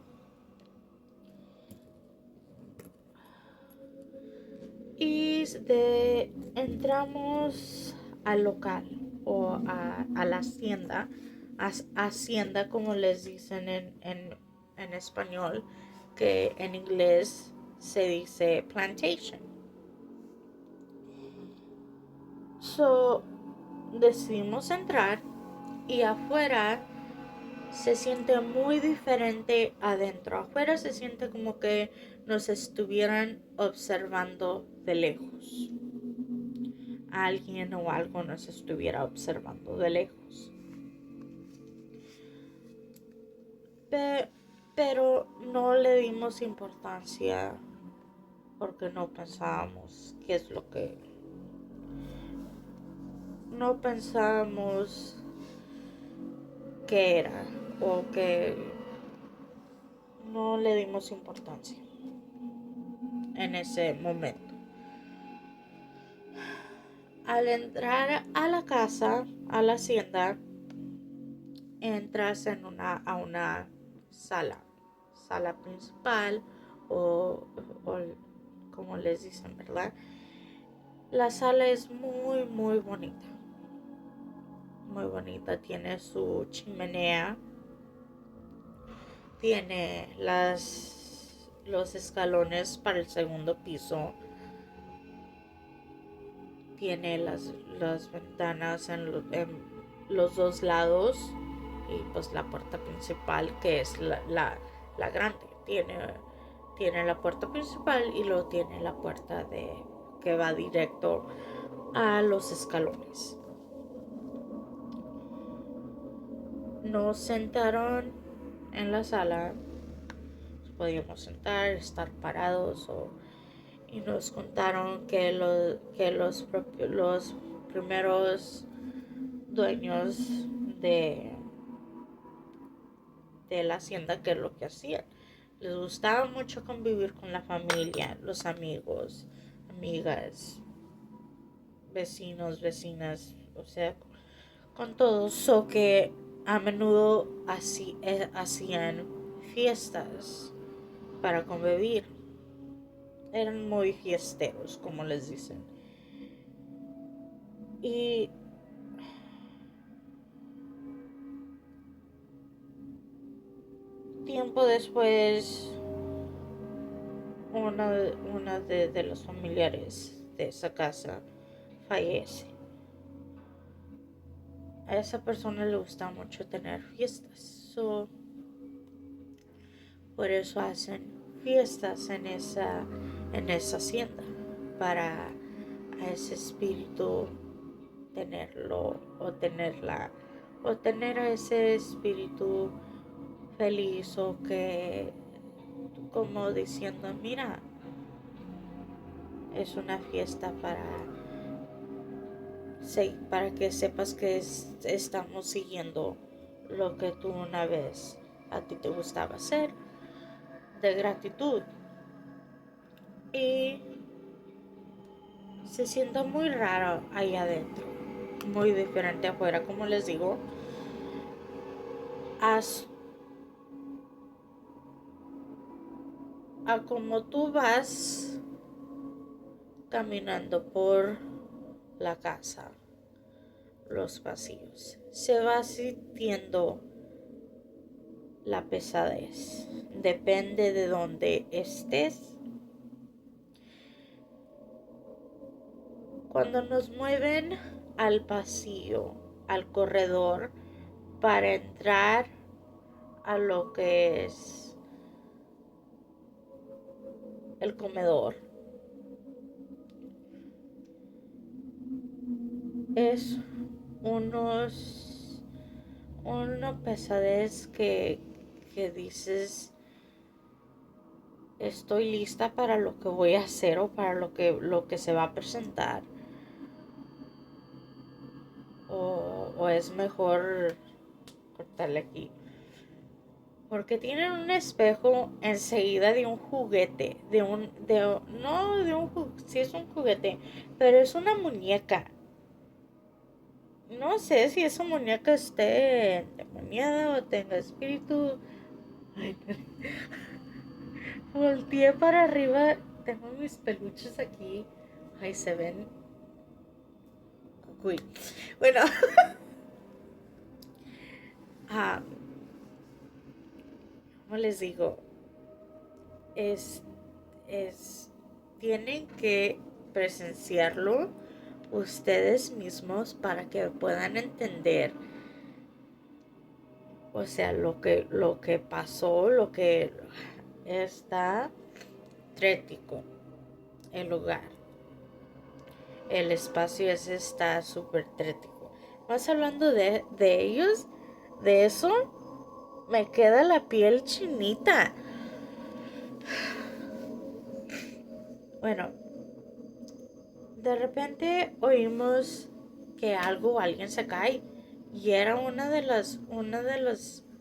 Y entramos al local o a la hacienda, hacienda como les dicen en español, que en inglés se dice plantation. So, decidimos entrar y afuera se siente muy diferente adentro. Afuera se siente como que nos estuvieran observando de lejos. Alguien o algo nos estuviera observando de lejos. Pero no le dimos importancia porque no pensábamos qué es lo que... No pensábamos qué era o que no le dimos importancia en ese momento. Al entrar a la casa, a la hacienda, entras a una sala principal o como les dicen, ¿verdad? La sala es muy, muy bonita. Muy bonita. Tiene su chimenea. Tiene los escalones para el segundo piso. Tiene las ventanas en los dos lados. Y pues la puerta principal, que es la grande. Tiene la puerta principal y luego tiene la puerta que va directo a los escalones. Nos sentaron en la sala. Nos podíamos sentar, estar parados y nos contaron que los primeros dueños de la hacienda, que es lo que hacían. Les gustaba mucho convivir con la familia, los amigos, amigas, vecinos, vecinas, o sea, con todos, o que a menudo hacían fiestas para convivir. Eran muy fiesteros, como les dicen. Y tiempo después, una de los familiares de esa casa fallece. A esa persona le gusta mucho tener fiestas. Por eso hacen fiestas en esa hacienda. Para a ese espíritu tenerlo o tenerla. O tener a ese espíritu feliz o que como diciendo, mira, es una fiesta para que sepas que estamos siguiendo lo que tú una vez a ti te gustaba hacer, de gratitud. Y se siente muy raro ahí adentro, muy diferente afuera, como les digo. A como tú vas caminando por la casa, los pasillos, se va sintiendo la pesadez. Depende de dónde estés. Cuando nos mueven al pasillo, al corredor, para entrar a lo que es el comedor. Es una pesadez que dices, estoy lista para lo que voy a hacer o para lo que se va a presentar. O es mejor cortarle aquí. Porque tienen un espejo enseguida de un juguete. No de un juguete, sí es un juguete, pero es una muñeca. No sé si esa muñeca esté endemoniada o tenga espíritu. Ay, volteé para arriba. Tengo mis peluches aquí. Ay, se ven. Uy. Bueno, ah, como les digo, es, es, tienen que presenciarlo ustedes mismos para que puedan entender, o sea, lo que pasó, lo que está trético, el lugar, el espacio ese está súper trético. Más hablando de ellos, de eso, me queda la piel chinita. Bueno, de repente oímos que algo o alguien se cae y era una de las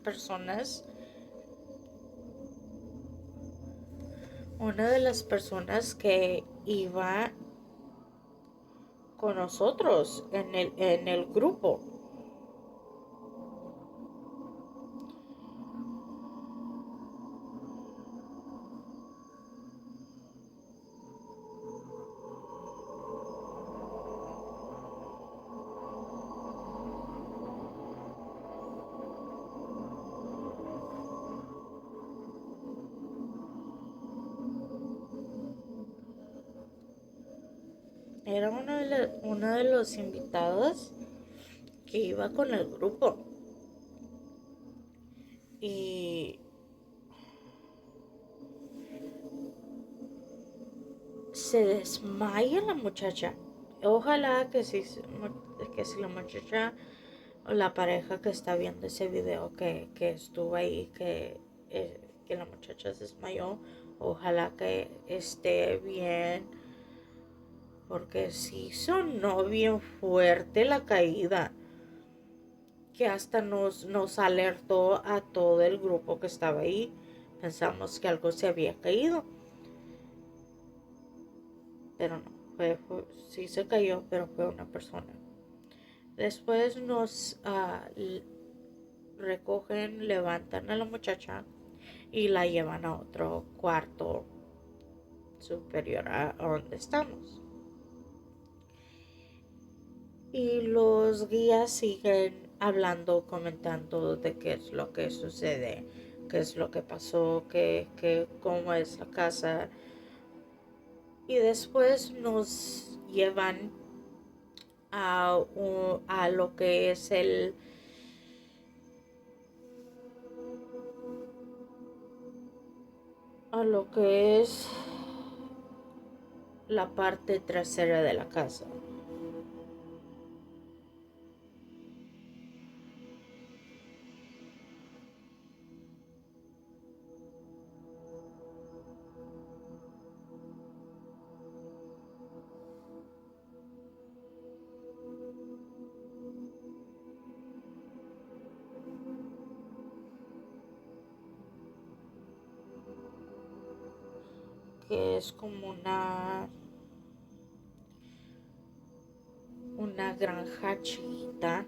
personas, una de las personas que iba con nosotros en el grupo. Era uno de los invitados que iba con el grupo. Y se desmaya la muchacha. Ojalá que si la muchacha o la pareja que está viendo ese video que estuvo ahí, que la muchacha se desmayó, ojalá que esté bien, porque sí sonó bien fuerte la caída, que hasta nos alertó a todo el grupo que estaba ahí. Pensamos que algo se había caído, pero no, sí se cayó, pero fue una persona. Después nos recogen, levantan a la muchacha y la llevan a otro cuarto superior a donde estamos. Y los guías siguen hablando, comentando de qué es lo que sucede, qué es lo que pasó, cómo es la casa. Y después nos llevan a lo que es a lo que es la parte trasera de la casa. Que es como una granja chiquita.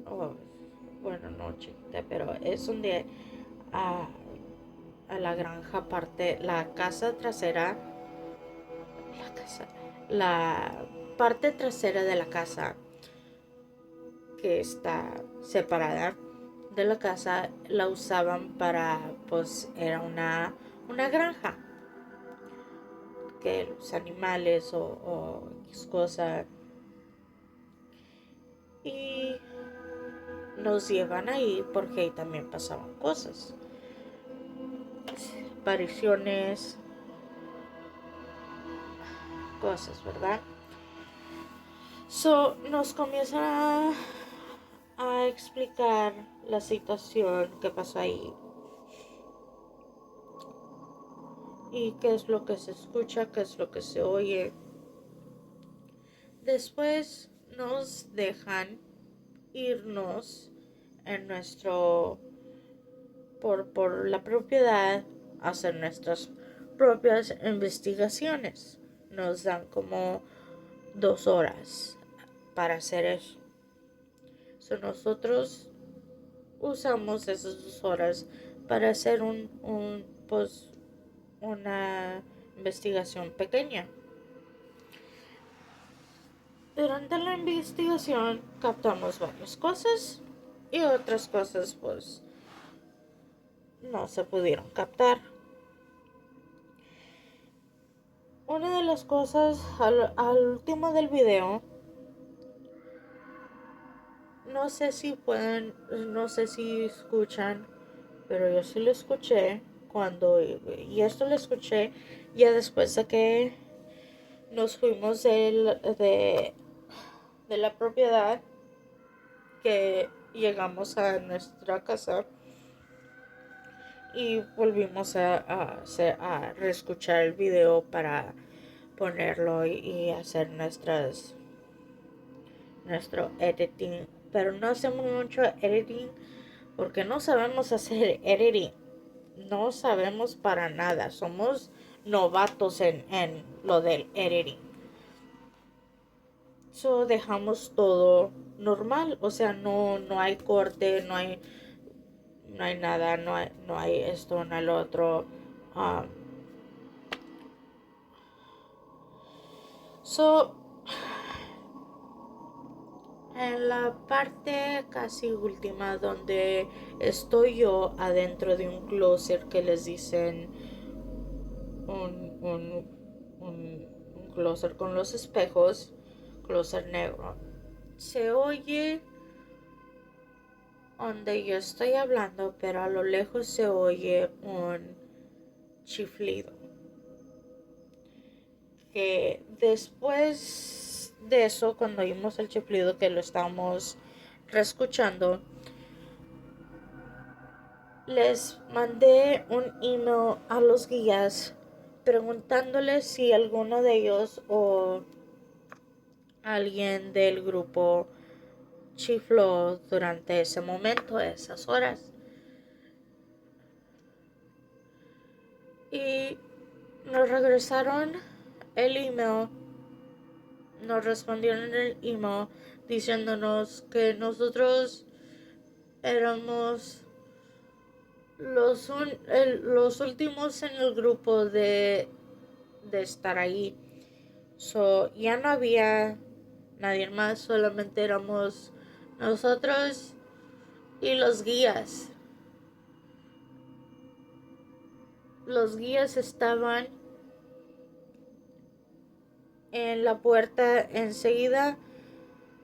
Oh, bueno, no chiquita, pero es donde a, a la granja parte, la casa trasera, la parte trasera de la casa que está separada de la casa la usaban para, pues era una granja, que los animales o cosas, y nos llevan ahí porque ahí también pasaban cosas, apariciones, cosas, ¿verdad? So, nos comienzan a explicar la situación que pasó ahí y qué es lo que se escucha, qué es lo que se oye. Después nos dejan irnos en nuestro por la propiedad a hacer nuestras propias investigaciones. Nos dan como 2 horas para hacer eso. So, nosotros usamos esas 2 horas para hacer pues, una investigación pequeña. Durante la investigación captamos varias cosas y otras cosas pues no se pudieron captar. Una de las cosas al último del video, no sé si escuchan, pero yo sí lo escuché y esto lo escuché ya después de que nos fuimos de la propiedad, que llegamos a nuestra casa y volvimos a reescuchar el video para ponerlo y hacer nuestro editing. Pero no hacemos mucho editing porque no sabemos hacer editing. No sabemos para nada. Somos novatos en lo del editing. So dejamos todo normal. O sea, no hay corte, no hay nada, no hay esto, no hay lo otro. So, en la parte casi última donde estoy yo adentro de un closet que les dicen un closet con los espejos, closet negro, se oye donde yo estoy hablando, pero a lo lejos se oye un chiflido. Que después de eso, cuando oímos el chiflido, que lo estábamos reescuchando, les mandé un email a los guías preguntándoles si alguno de ellos o alguien del grupo chifló durante ese momento, esas horas. Y nos regresaron el email, nos respondieron el email diciéndonos que nosotros éramos los últimos en el grupo de estar ahí. So, ya no había nadie más, solamente éramos nosotros y los guías. Los guías estaban en la puerta enseguida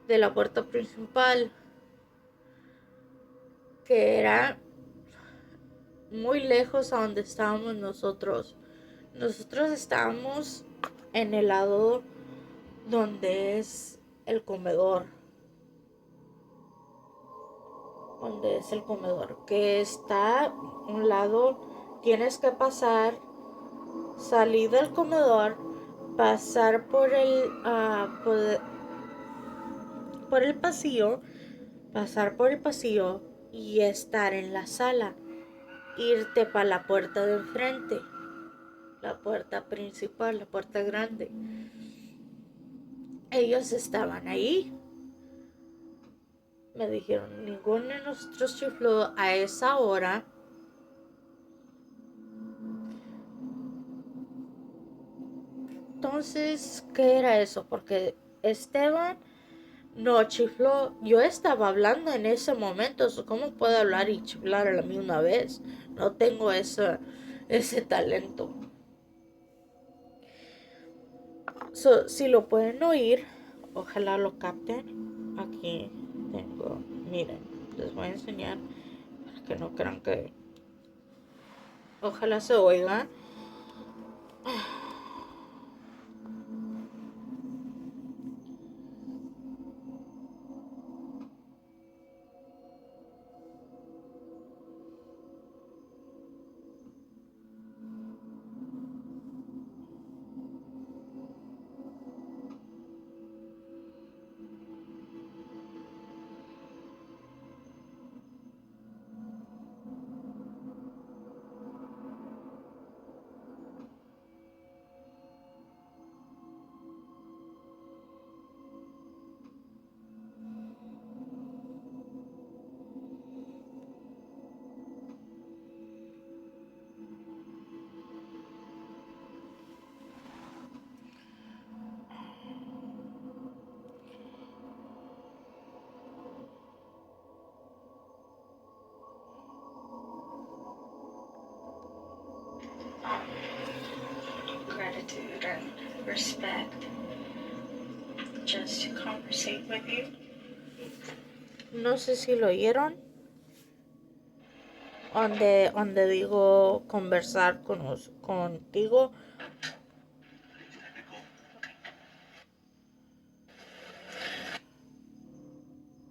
de la puerta principal, que era muy lejos a donde estábamos nosotros. Nosotros estábamos en el lado donde es el comedor. Donde es el comedor. Que está a un lado. Tienes que pasar. Salir del comedor. Pasar por el pasillo. Pasar por el pasillo. Y estar en la sala. Irte para la puerta de enfrente. La puerta principal. La puerta grande. Ellos estaban ahí. Me dijeron, ninguno de nosotros chifló a esa hora. Entonces, ¿qué era eso? Porque Esteban no chifló. Yo estaba hablando en ese momento. ¿Cómo puedo hablar y chiflar a la misma vez? No tengo ese talento. So, si lo pueden oír, ojalá lo capten. Aquí tengo, miren, les voy a enseñar para que no crean que... Ojalá se oiga. respect, just to conversate with you. No sé si lo oyeron, donde digo conversar contigo.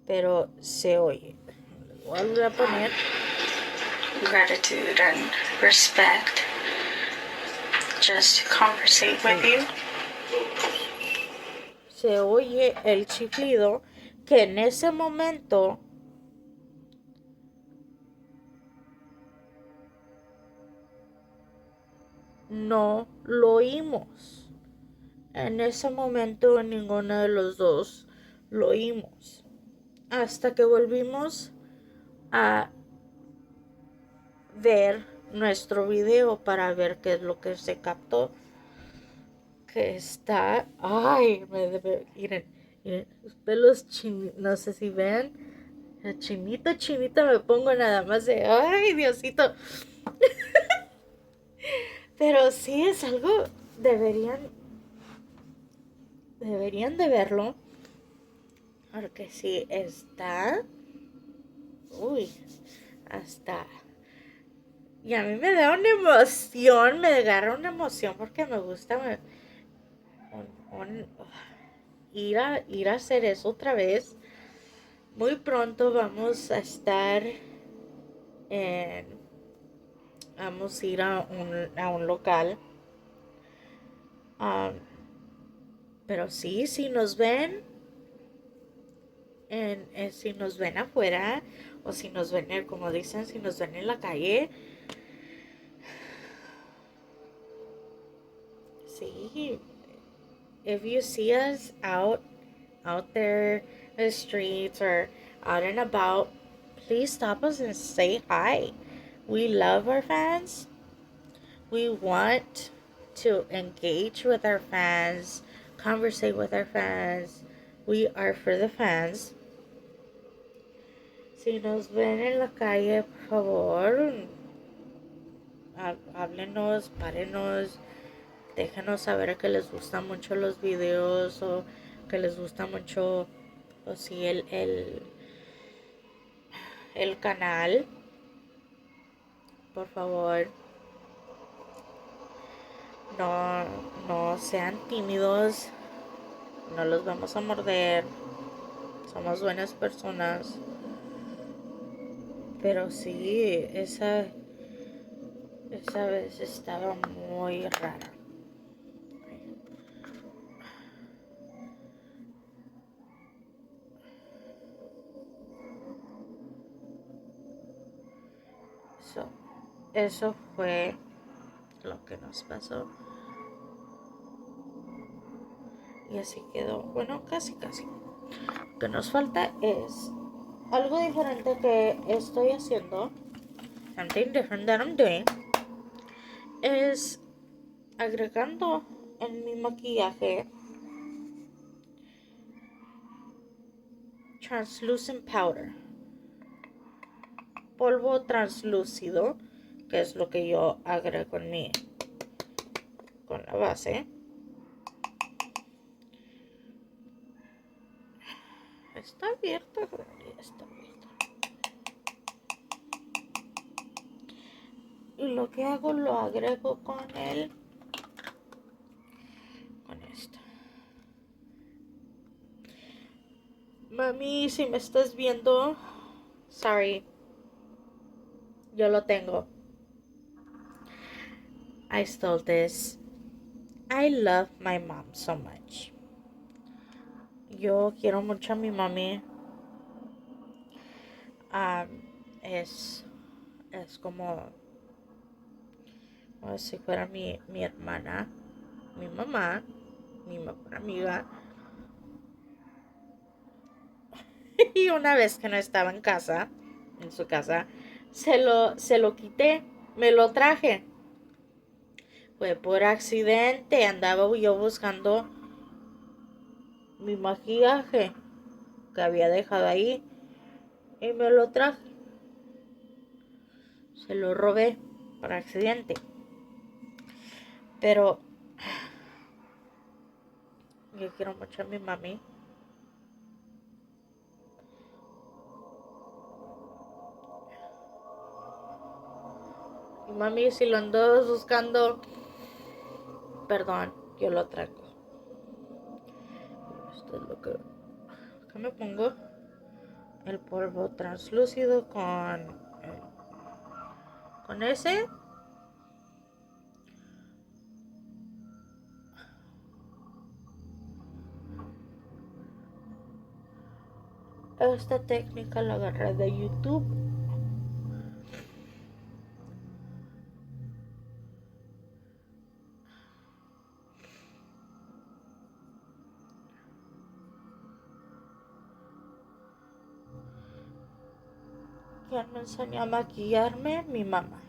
Pero se oye. Voy a volver a poner. Gratitude and respect, just to conversate with you. Se oye el chiflido que en ese momento no lo oímos. En ese momento ninguno de los dos lo oímos. Hasta que volvimos a ver nuestro video para ver qué es lo que se captó. Que está... Ay, miren, los pelos chinitos, no sé si ven. Chinita me pongo nada más de... Ay, Diosito. Pero sí es algo... Deberían de verlo. Porque sí está... Uy, hasta... Y a mí me da una emoción, me agarra una emoción porque me gusta ir a hacer eso otra vez. Muy pronto vamos a estar vamos a ir a un local. Pero sí, si nos ven, si nos ven afuera, o si nos ven, como dicen, si nos ven en la calle, sí, if you see us out there in the streets or out and about, please stop us and say hi. We love our fans. We want to engage with our fans, conversate with our fans. We are for the fans. Si nos ven en la calle, por favor, háblenos, párenos, déjenos saber que les gustan mucho los videos o que les gusta mucho, o si el canal. Por favor, no sean tímidos, no los vamos a morder, somos buenas personas. Pero sí, esa vez estaba muy rara. Eso fue lo que nos pasó. Y así quedó. Bueno, casi. Lo que nos falta es algo diferente que estoy haciendo. Something different that I'm doing. Es agregando en mi maquillaje translucent powder. Polvo translúcido, que es lo que yo agrego con la base. Está abierta, está abierta. Y lo que hago lo agrego con esto. Mami, si me estás viendo, sorry, yo lo tengo. I stole this. I love my mom so much. Yo quiero mucho a mi mami. Es como si fuera mi hermana, mi mamá, mi mejor amiga. Y una vez que no estaba en su casa, se lo quité, me lo traje. Fue por accidente, andaba yo buscando mi maquillaje que había dejado ahí y me lo traje. Se lo robé por accidente. Pero Yo quiero mucho a mi mami. Y mami, si lo ando buscando, perdón, yo lo traigo. Esto es lo que me pongo. El polvo translúcido con ese. Esta técnica la agarré de YouTube. ¿Quién me enseñó a maquillarme? Mi mamá.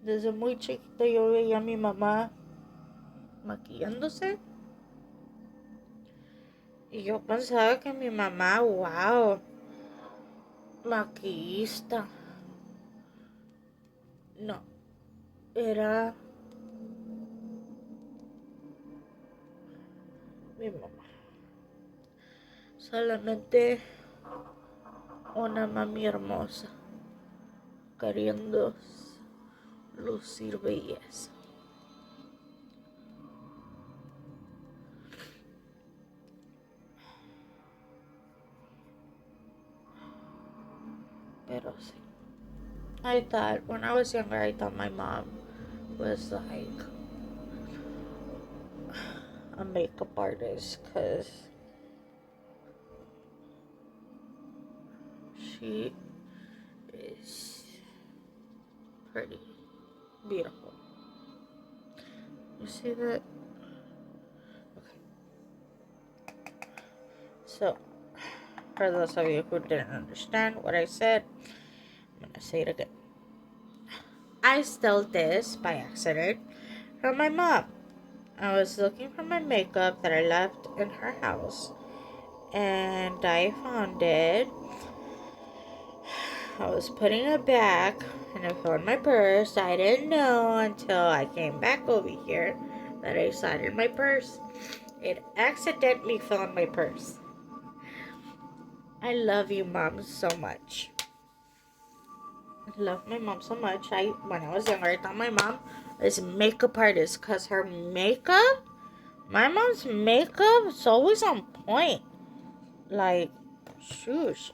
Desde muy chiquita yo veía a mi mamá maquillándose. Y yo pensaba que mi mamá, wow, maquillista. No, era mi mamá. Solamente una mami hermosa, queriendo lucir belleza. Pero sí. I thought, when I was younger, I thought my mom was like a makeup artist because she is pretty beautiful. You see that? Okay. So, for those of you who didn't understand what I said, I'm gonna say it again. I stole this by accident from my mom. I was looking for my makeup that I left in her house, and I found it. I was putting it back, and I found my purse. I didn't know until I came back over here that I saw it in my purse. It accidentally fell in my purse. I love you, Mom, so much. I love my mom so much. When I was younger, I thought my mom is a makeup artist because her makeup, my mom's makeup is always on point. Like, shoosh.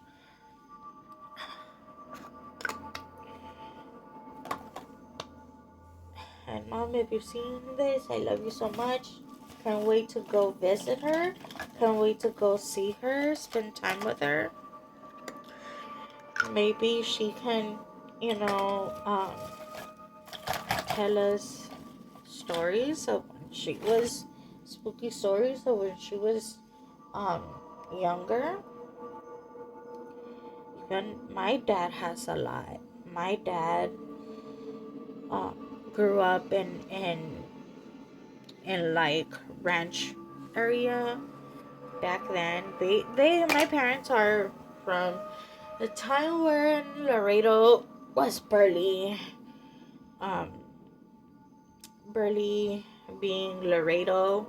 And Mom, if you've seen this, I love you so much. Can't wait to go visit her. Can't wait to go see her, spend time with her. Maybe she can, tell us stories of when she was, spooky stories of when she was younger. Even my dad has a lot. My dad grew up in like ranch area back then. My parents are from the time where Laredo was barely being Laredo,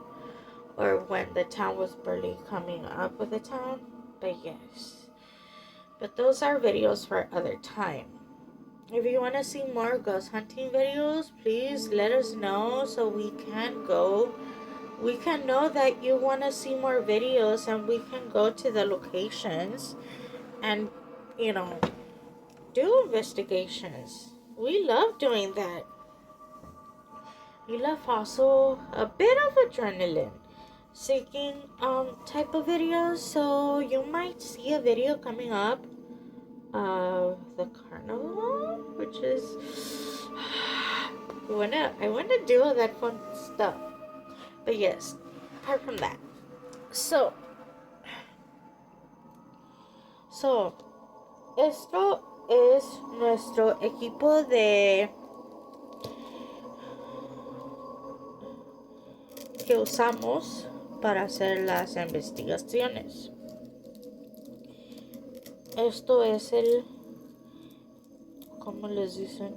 or when the town was barely coming up with the town. But yes, but those are videos for other time. If you want to see more ghost hunting videos, please let us know so we can go. We can know that you want to see more videos, and we can go to the locations and, do investigations. We love doing that. We love also a bit of adrenaline seeking type of videos. So you might see a video coming up of the carnival, which is I wanna do all that fun stuff. But yes, apart from that, so esto es nuestro equipo que usamos para hacer las investigaciones. Esto es ¿cómo les dicen?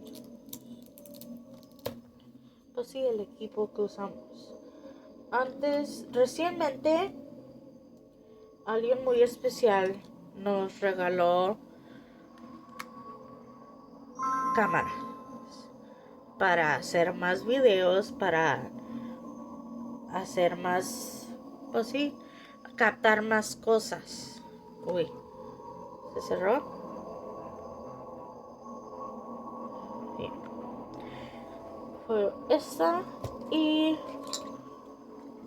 Pues sí, el equipo que usamos Recientemente, alguien muy especial nos regaló cámara para hacer más videos, para hacer más, pues sí, captar más cosas. Uy, ¿se cerró? Bien. Fue esta y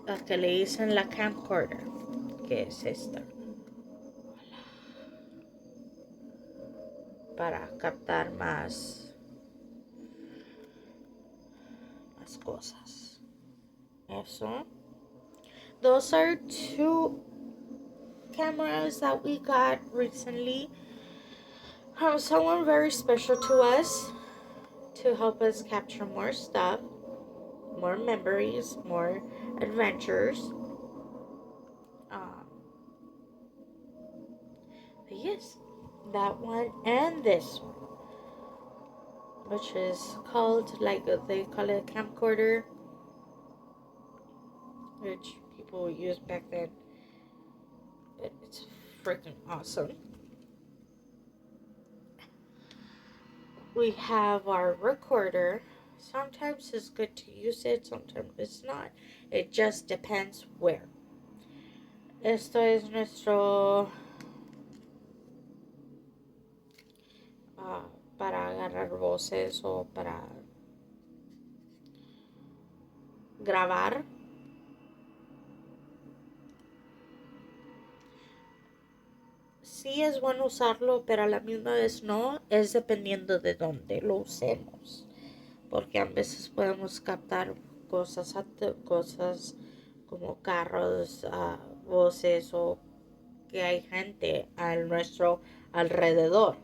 la que le dicen la camcorder, que es esta, para captar más cosas. Eso. Those are two cameras that we got recently from someone very special to us to help us capture more stuff, more memories, more adventures. Um, but yes, that one and this one, which is called, like they call it a camcorder, which people used back then. It's freaking awesome. We have our recorder. Sometimes it's good to use it, sometimes it's not. It just depends where. Esto es nuestro para agarrar voces o para grabar. Sí es bueno usarlo, pero a la misma vez no, es dependiendo de dónde lo usemos. Porque a veces podemos captar cosas como carros, voces o que hay gente a nuestro alrededor.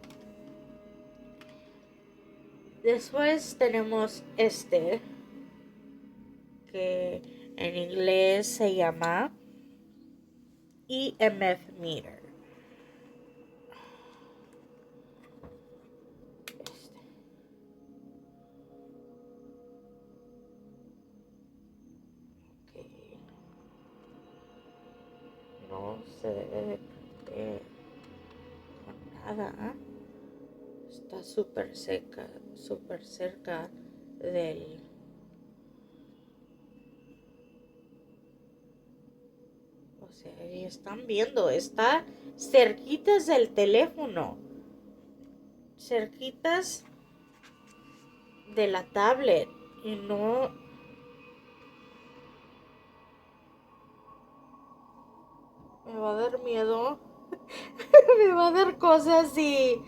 Después tenemos este, que en inglés se llama EMF meter. Okay. No se debe de con nada. Está súper cerca del... O sea, ahí están viendo, está cerquitas del teléfono, cerquitas de la tablet y no... Me va a dar miedo, me va a dar cosas y...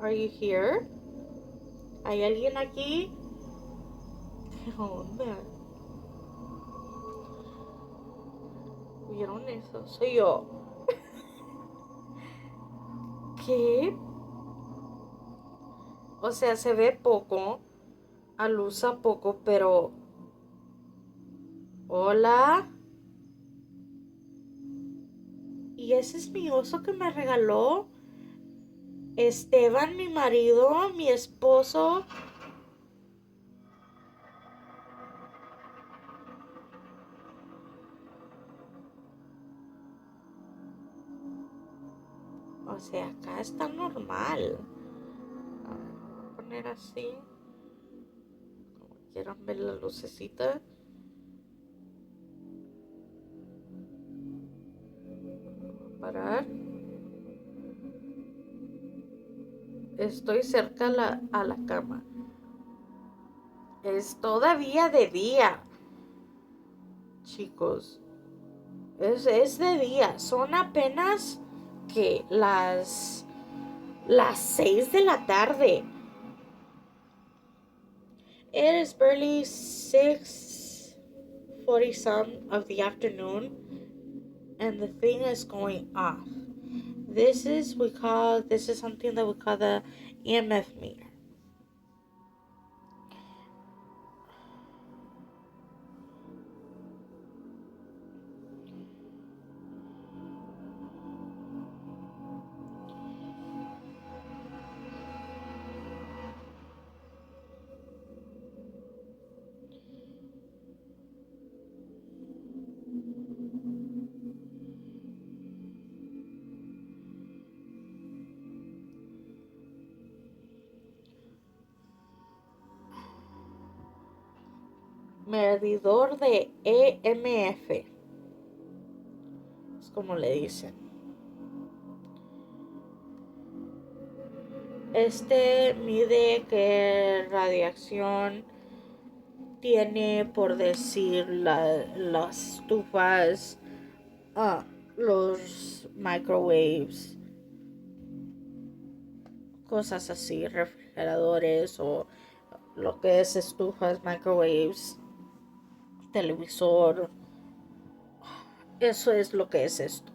Are you here? ¿Hay alguien aquí? ¿Qué onda? ¿Vieron eso? Soy yo. ¿Qué? O sea, se ve poco, alusa poco, pero... Hola. Y ese es mi oso que me regaló Esteban, mi marido, mi esposo. O sea, acá está normal. A ver, voy a poner así. Como quieran ver la lucecita. Voy a parar. Estoy cerca a la cama. Es todavía de día. Chicos. Es de día. Son apenas que las 6 de la tarde. It is barely 6:40 some of the afternoon, and the thing is going off. This is something that we call the EMF meter. medidor de EMF, es como le dicen. Este mide qué radiación tiene, por decir, las estufas, los microwaves, cosas así, refrigeradores o lo que es estufas, microwaves, televisor. Eso es lo que es esto.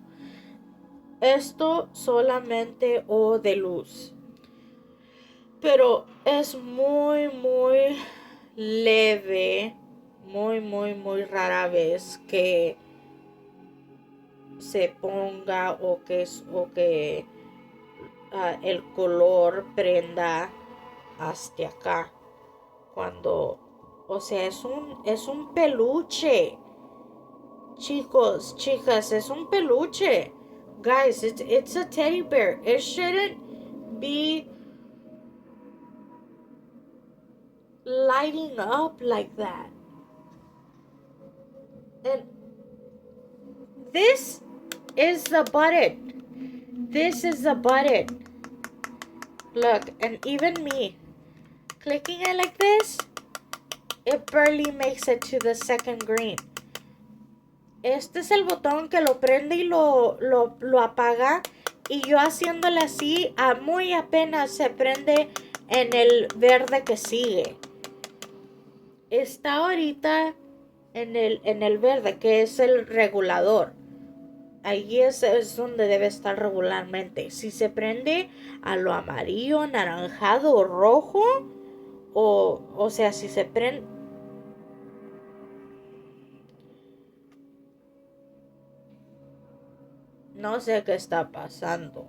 Esto solamente o de luz. Pero es muy leve, muy rara vez que se ponga o que el color prenda hasta acá. Cuando, o sea, es un peluche. Chicos, chicas, es un peluche. Guys, it's a teddy bear. It shouldn't be lighting up like that. And this is the button. This is the button. Look, and even me clicking it like this, it barely makes it to the second green. Este es el botón que lo prende y lo apaga. Y yo haciéndole así, muy apenas se prende en el verde que sigue. Está ahorita en el verde, que es el regulador. Ahí es donde debe estar regularmente. Si se prende a lo amarillo, anaranjado o rojo, o sea, si se prende... No sé qué está pasando.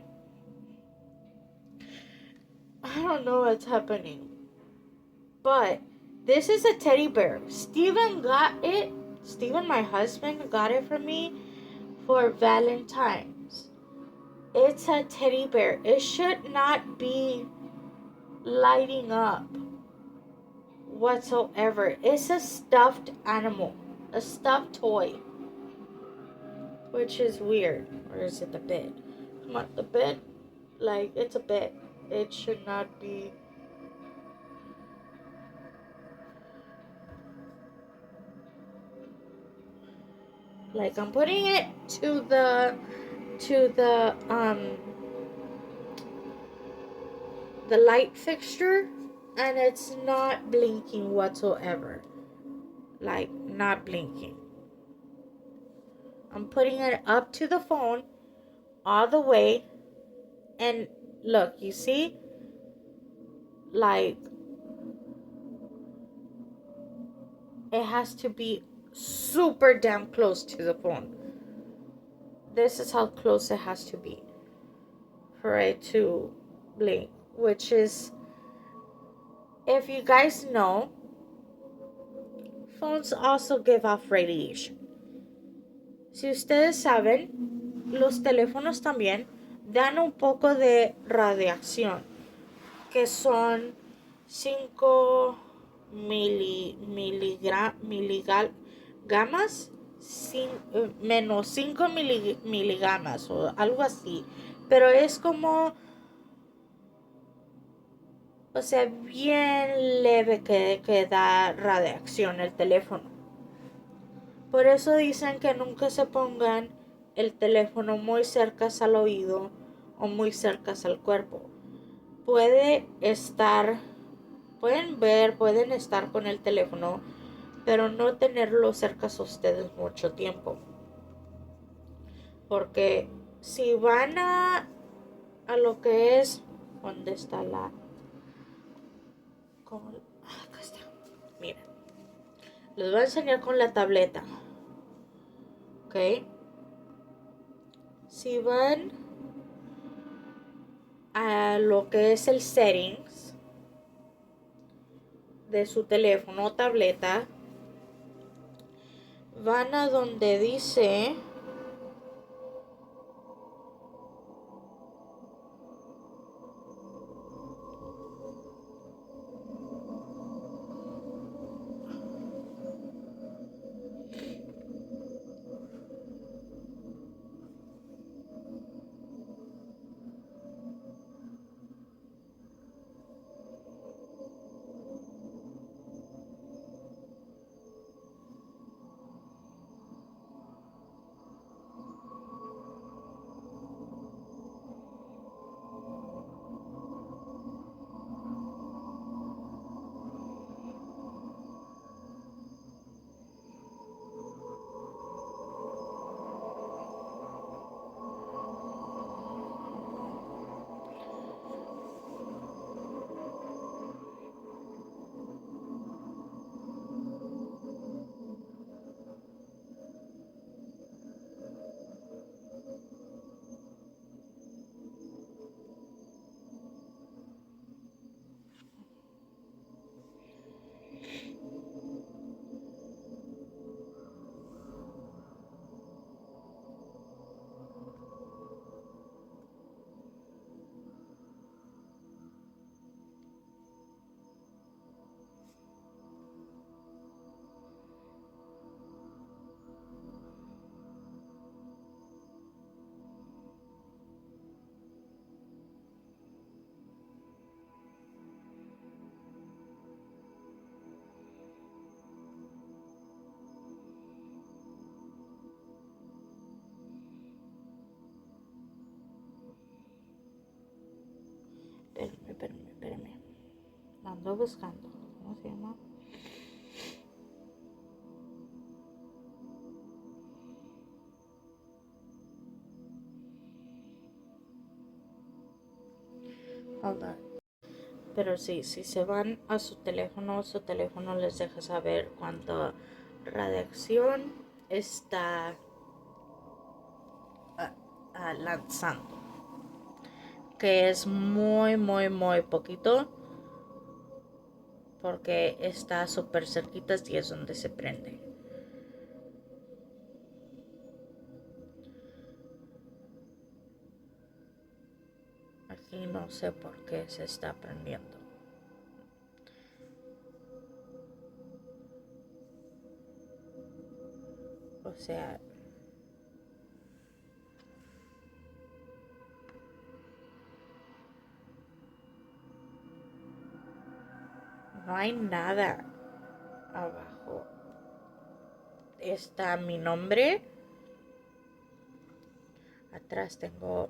I don't know what's happening. But this is a teddy bear. Steven got it. Steven, my husband, got it for me for Valentine's. It's a teddy bear. It should not be lighting up whatsoever. It's a stuffed animal, a stuffed toy, which is weird. Or is it the bed? Come on, the bed, like, it's a bed. It should not be. Like, I'm putting it to the light fixture, and it's not blinking whatsoever. Like, not blinking. I'm putting it up to the phone all the way, and look, you see, like, it has to be super damn close to the phone. This is how close it has to be for it to blink, which is, if you guys know, phones also give off radiation. Si ustedes saben, los teléfonos también dan un poco de radiación, que son 5 miligamas, menos 5 miligamas o algo así. Pero es como, o sea, bien leve que da radiación el teléfono. Por eso dicen que nunca se pongan el teléfono muy cerca al oído o muy cerca al cuerpo. Pueden estar con el teléfono, pero no tenerlo cerca a ustedes mucho tiempo. Porque si van a lo que es, ¿dónde está la? Acá está. Miren, les voy a enseñar con la tableta. ¿Ok? Si van a lo que es el settings de su teléfono o tableta, van a donde dice Espérame. La ando buscando. ¿Cómo se llama? Hold on. Pero sí, si se van a su teléfono les deja saber cuánta radiación está lanzando. Que es muy poquito. Porque está súper cerquita y es donde se prende. Aquí no sé por qué se está prendiendo. O sea, no hay nada abajo. Está mi nombre. Atrás tengo...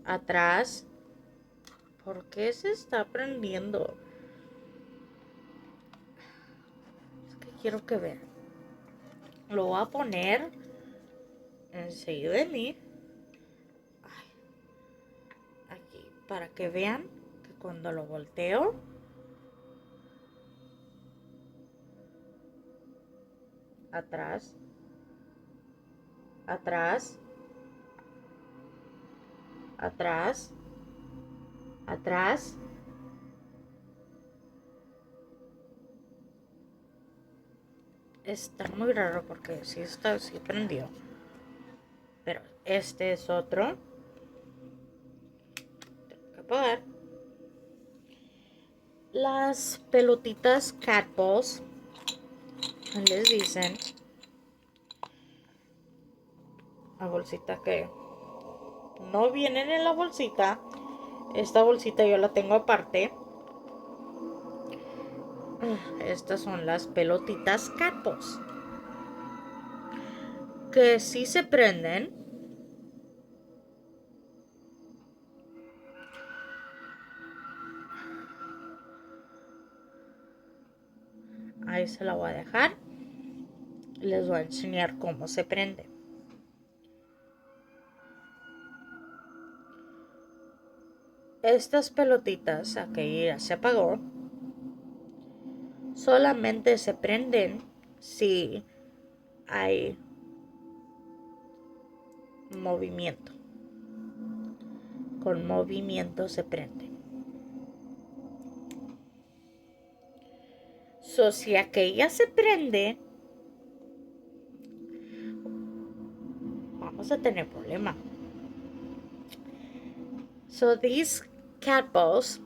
Atrás. ¿Por qué se está prendiendo? Es que quiero que vean. Lo voy a poner enseguida de mí. Aquí, para que vean que cuando lo volteo... Atrás. Está muy raro porque sí prendió. Pero este es otro. Tengo que apagar. Las pelotitas cat balls, les dicen. La bolsita que no vienen en la bolsita. Esta bolsita yo la tengo aparte. Estas son las pelotitas cat balls. Que sí se prenden. Ahí se la voy a dejar. Les voy a enseñar cómo se prende. Estas pelotitas, aquí ya se apagó, solamente se prenden si hay movimiento. Con movimiento se prende. So, si aquella se prende, vamos a tener problema. So these cat balls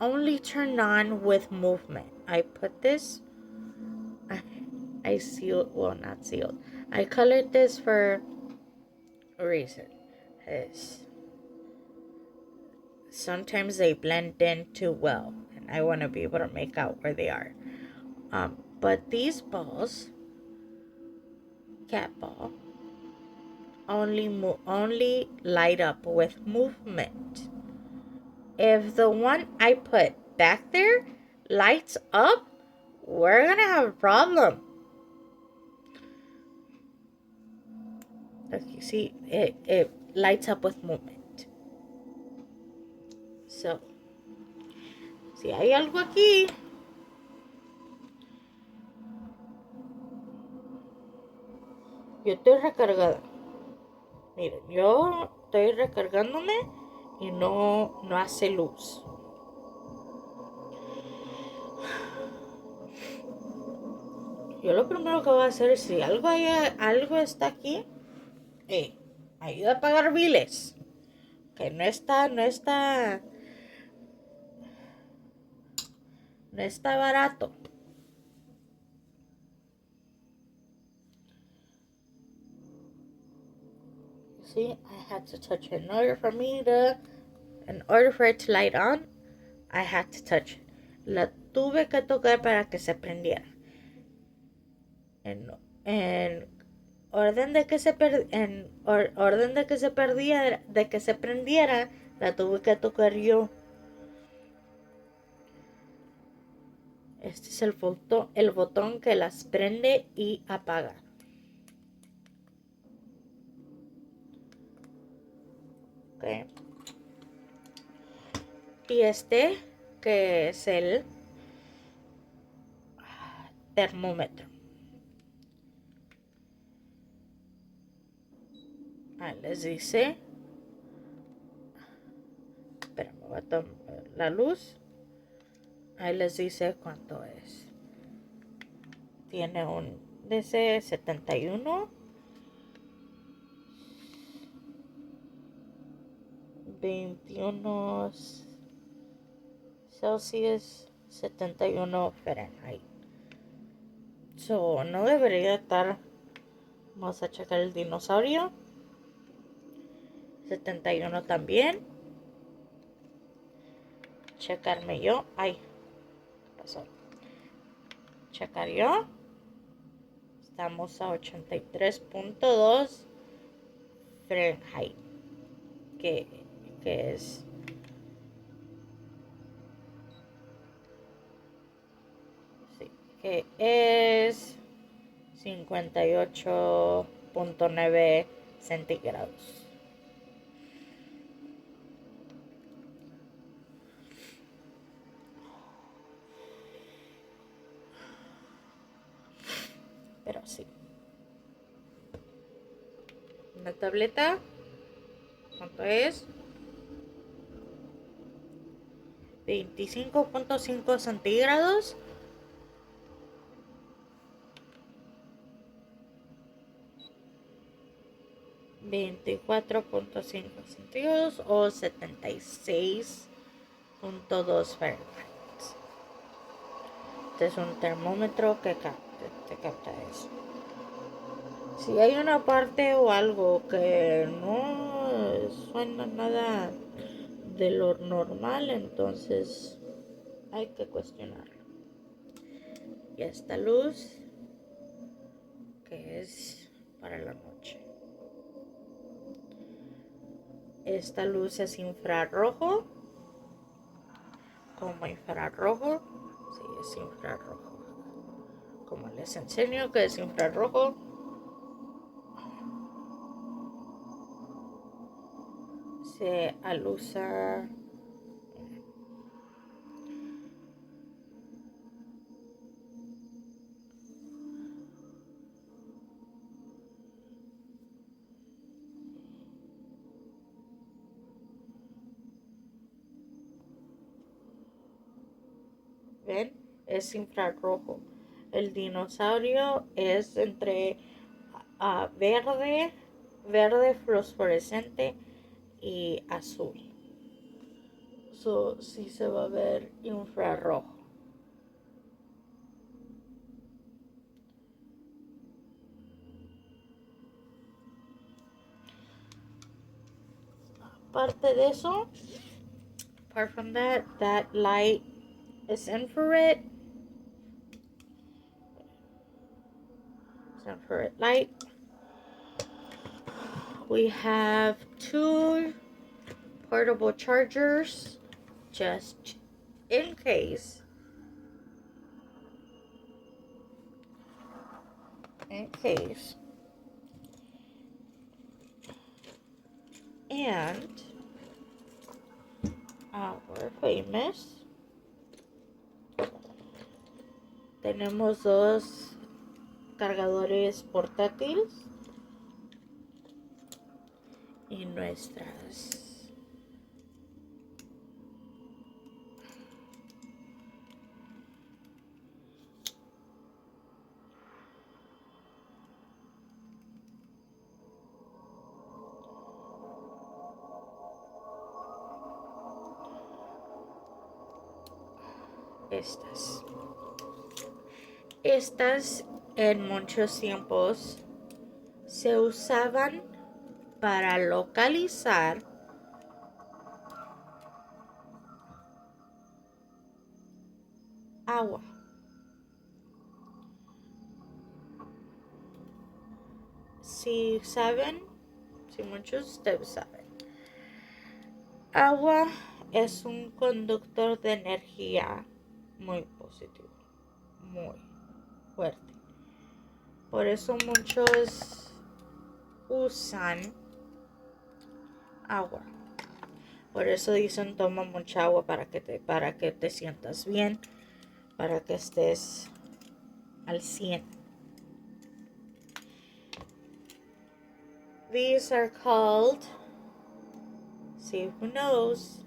only turn on with movement. I put this, I sealed, well, not sealed. I colored this for a reason. Sometimes they blend in too well, and I want to be able to make out where they are. But these balls, cat ball, only light up with movement. If the one I put back there lights up, we're gonna have a problem. Okay, see, it lights up with movement. So, si hay algo aquí, yo estoy recargada. Miren, yo estoy recargándome y no hace luz. Yo lo primero que voy a hacer es, si algo está aquí, ayuda a pagar biles. Que no está barato. See, I had to touch it. In order for it to light on, I had to touch it. La tuve que tocar para que se prendiera. And orden de que se prendiera, la tuve que tocar yo. Este es el botón que las prende y apaga. Okay. Y este, que es el termómetro. Ahí les dice. Espera, me voy a tomar la luz. Ahí les dice cuánto es. Tiene un DC 71, 21 Celsius, 71 Fahrenheit. So, no debería estar. Vamos a checar el dinosaurio. 71 también. Checarme yo. Ay, ¿qué pasó? Checar yo. Estamos a 83.2 Fahrenheit. Que es. Sí, que es 58.9 centígrados. Pero sí. Una tableta. ¿Cuánto es? 25.5 centígrados. $24.5 centígrados o 76.2 Fahrenheit. Este es un termómetro que capta eso. Si hay una parte o algo que no suena nada de lo normal, entonces hay que cuestionarlo. Y esta luz, que es para la noche. Esta luz es infrarrojo. Como infrarrojo. Sí, es infrarrojo. Como les enseño que es infrarrojo. Se alusa. ¿Ven? Es infrarrojo. El dinosaurio es entre verde fosforescente y azul. So, sí se va a ver infrarrojo. Aparte de eso, apart from that light is infrared. It's infrared light. We have 2 portable chargers just in case. And we're famous. Tenemos 2 cargadores portátiles y nuestras estas en muchos tiempos se usaban para localizar agua. si saben, si muchos de ustedes saben, agua es un conductor de energía muy positivo, muy fuerte. Por eso muchos usan agua. Por eso dicen toma mucha agua para que te sientas bien, para que estés al 100. These are called, see who knows,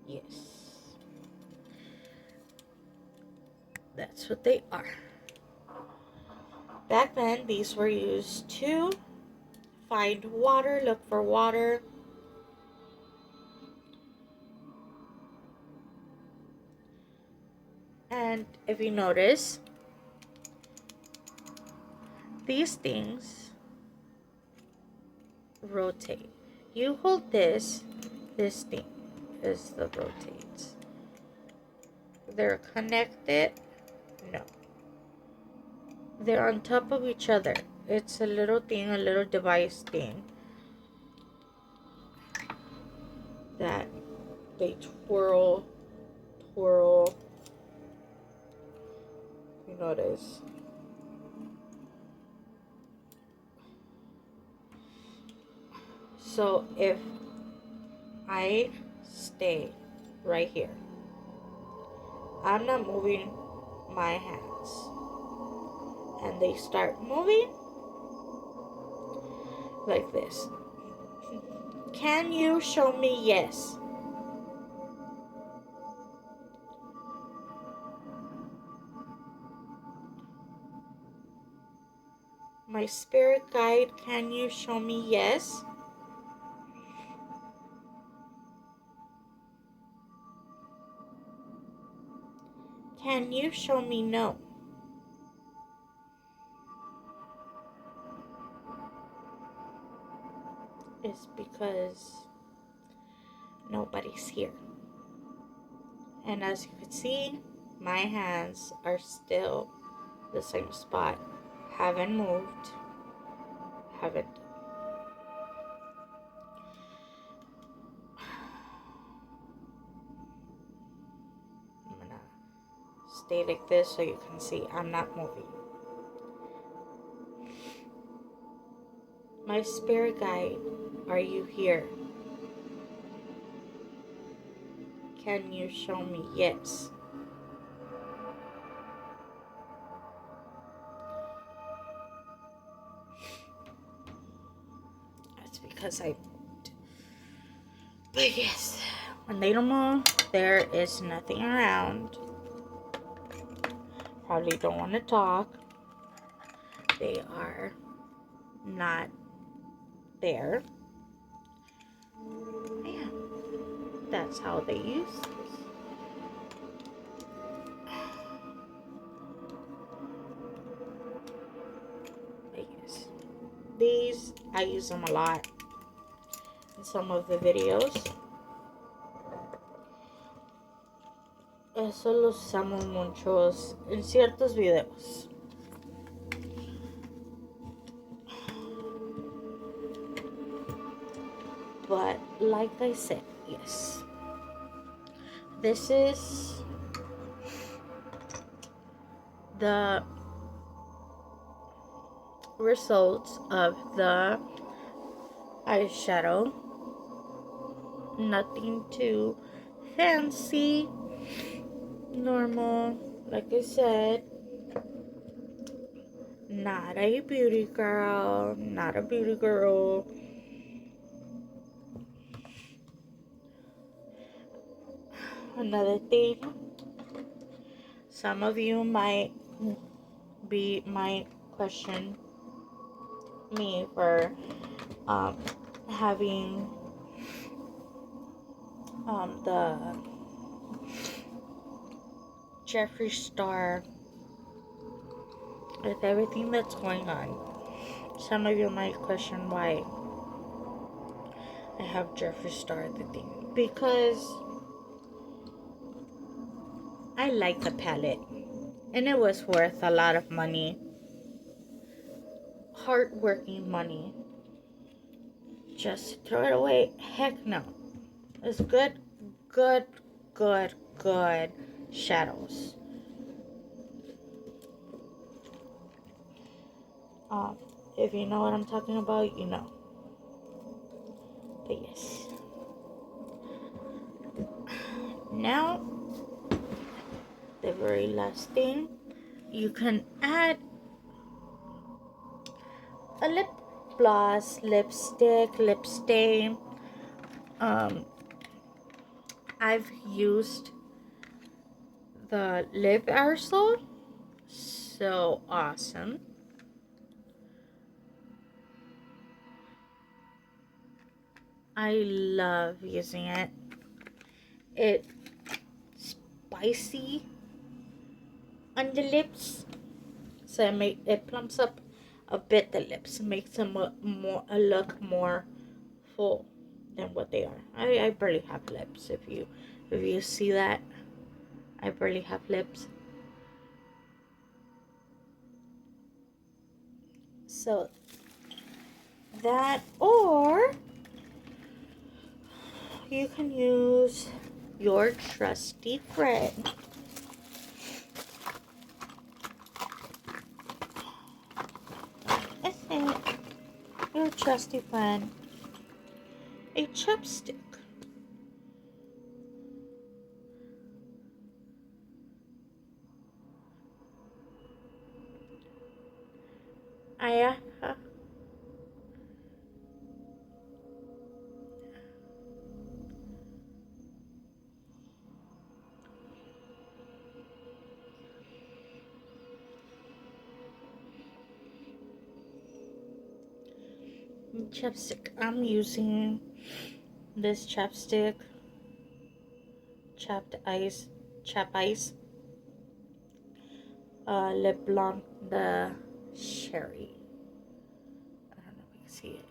yes, that's what they are. Back then, these were used to find water, look for water. And if you notice, these things rotate. You hold this thing is the rotates. They're connected? No. They're on top of each other. It's a little thing, a little device thing that they twirl. You notice. So if I stay right here, I'm not moving my hands, and they start moving like this. Can you show me yes? My spirit guide, can you show me yes? Can you show me no? It's because nobody's here. And as you can see, my hands are still the same spot. Haven't moved. Haven't. I'm gonna stay like this so you can see I'm not moving. My spirit guide, are you here? Can you show me yes? That's because I moved. But yes, when they don't move, there is nothing around. Probably don't want to talk. They are not there. Yeah, that's how they use this. But yes, these I use them a lot in some of the videos. Eso lo usamos muchos en ciertos videos. But like I said, yes, this is the results of the eyeshadow. Nothing too fancy, normal, like I said. Not a beauty girl, not a beauty girl. Another thing, some of you might question me for having the Jeffree Star with everything that's going on. Some of you might question why I have Jeffree Star the thing. Because I like the palette. And it was worth a lot of money. Hard-working money. Just throw it away. Heck no. It's good, good, good, good shadows. Um, if you know what I'm talking about, you know. But yes. Now, the very last thing, you can add a lip gloss, lipstick, lip stain. Um, I've used the lip aerosol. So awesome. I love using it. It's spicy on the lips, so it plumps up a bit the lips, makes them look more full than what they are. I barely have lips. If you see that, I barely have lips. So that, or you can use your trusty friend. Is it your trusty friend? A chapstick. I chapstick. I'm using this chapstick, chap ice, lip blanc, the cherry. I don't know if you can see it.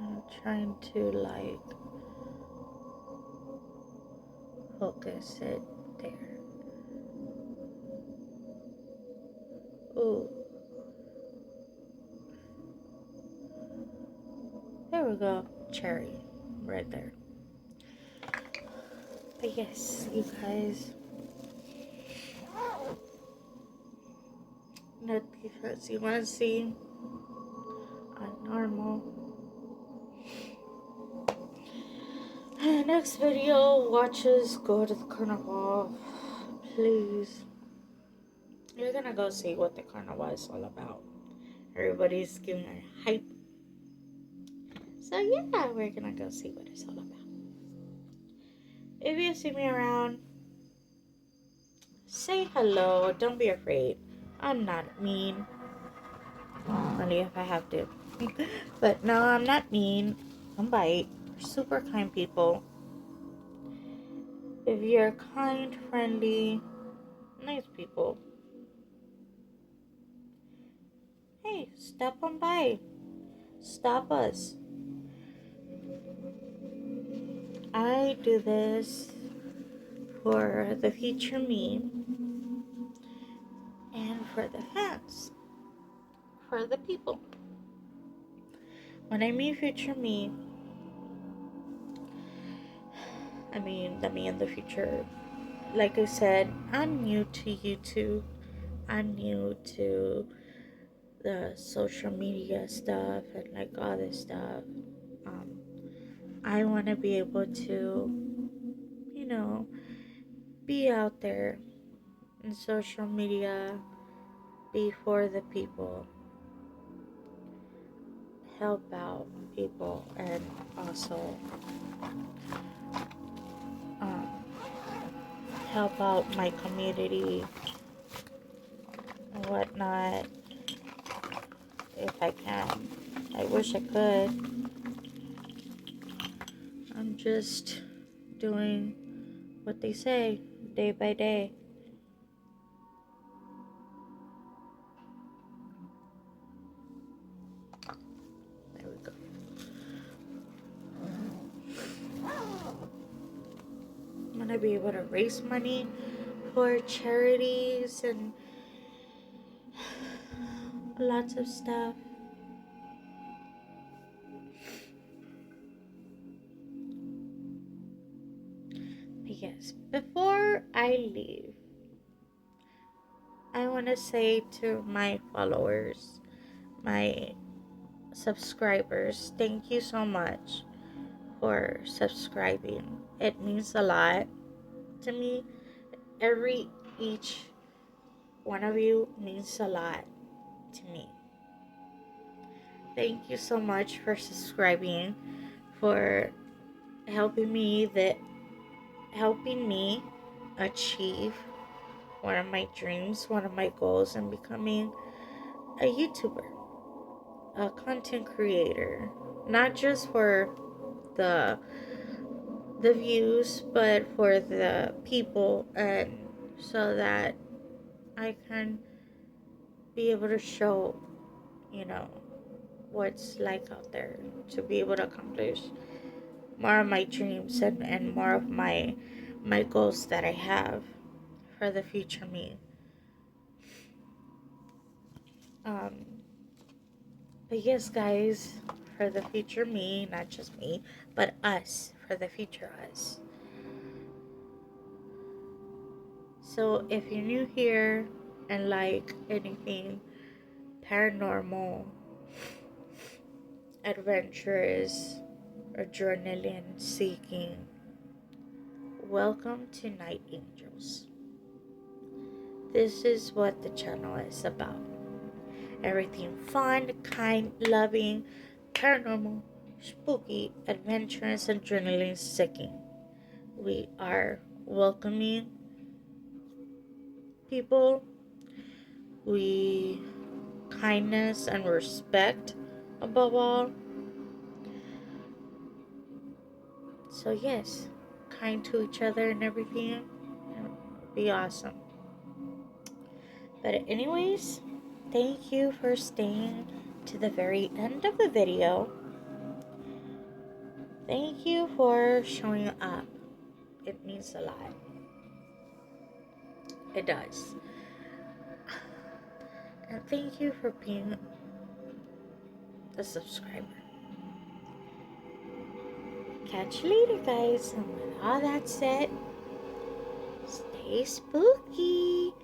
I'm trying to like focus it there. Ooh, there we go. Cherry, right there. But yes, you guys, not because you want to see a normal. Next video, watches go to the carnival. Please. You're gonna go see what the carnival is all about. Everybody's giving her hype. So yeah, we're gonna go see what it's all about. If you see me around, say hello. Don't be afraid. I'm not mean. Only if I have to. But no, I'm not mean. Don't bite. We're super kind people. If you're kind, friendly, nice people, hey, stop on by. Stop us. I do this for the future me and for the fans, for the people. When I mean future me, I mean the me in the future. Like I said, I'm new to YouTube. I'm new to the social media stuff and like all this stuff. Um, I want to be able to, you know, be out there in social media, be for the people, help out people, and also um, help out my community and whatnot if I can. I wish I could. I'm just doing what they say day by day. There we go. want to be able to raise money for charities and lots of stuff. But yes, before I leave, I want to say to my followers, my subscribers, thank you so much for subscribing. It means a lot to me. Each one of you means a lot to me. Thank you so much for subscribing, for helping me achieve one of my dreams, one of my goals, and becoming a YouTuber, a content creator, not just for the views, but for the people, and so that I can be able to show, you know, what's like out there, to be able to accomplish more of my dreams and more of my goals that I have for the future me. Um, but yes, guys, for the future me, not just me, but us, for the future us. So if you're new here and like anything paranormal, adventurous, or adrenaline seeking, welcome to Night Angels. This is what the channel is about. Everything fun, kind, loving, paranormal, spooky, adventurous, adrenaline seeking. We are welcoming people. We kindness and respect above all. So yes, kind to each other and everything. It'll be awesome. But anyways, thank you for staying to the very end of the video. Thank you for showing up. It means a lot. It does. And thank you for being a subscriber. Catch you later, guys. And with all that said, stay spooky.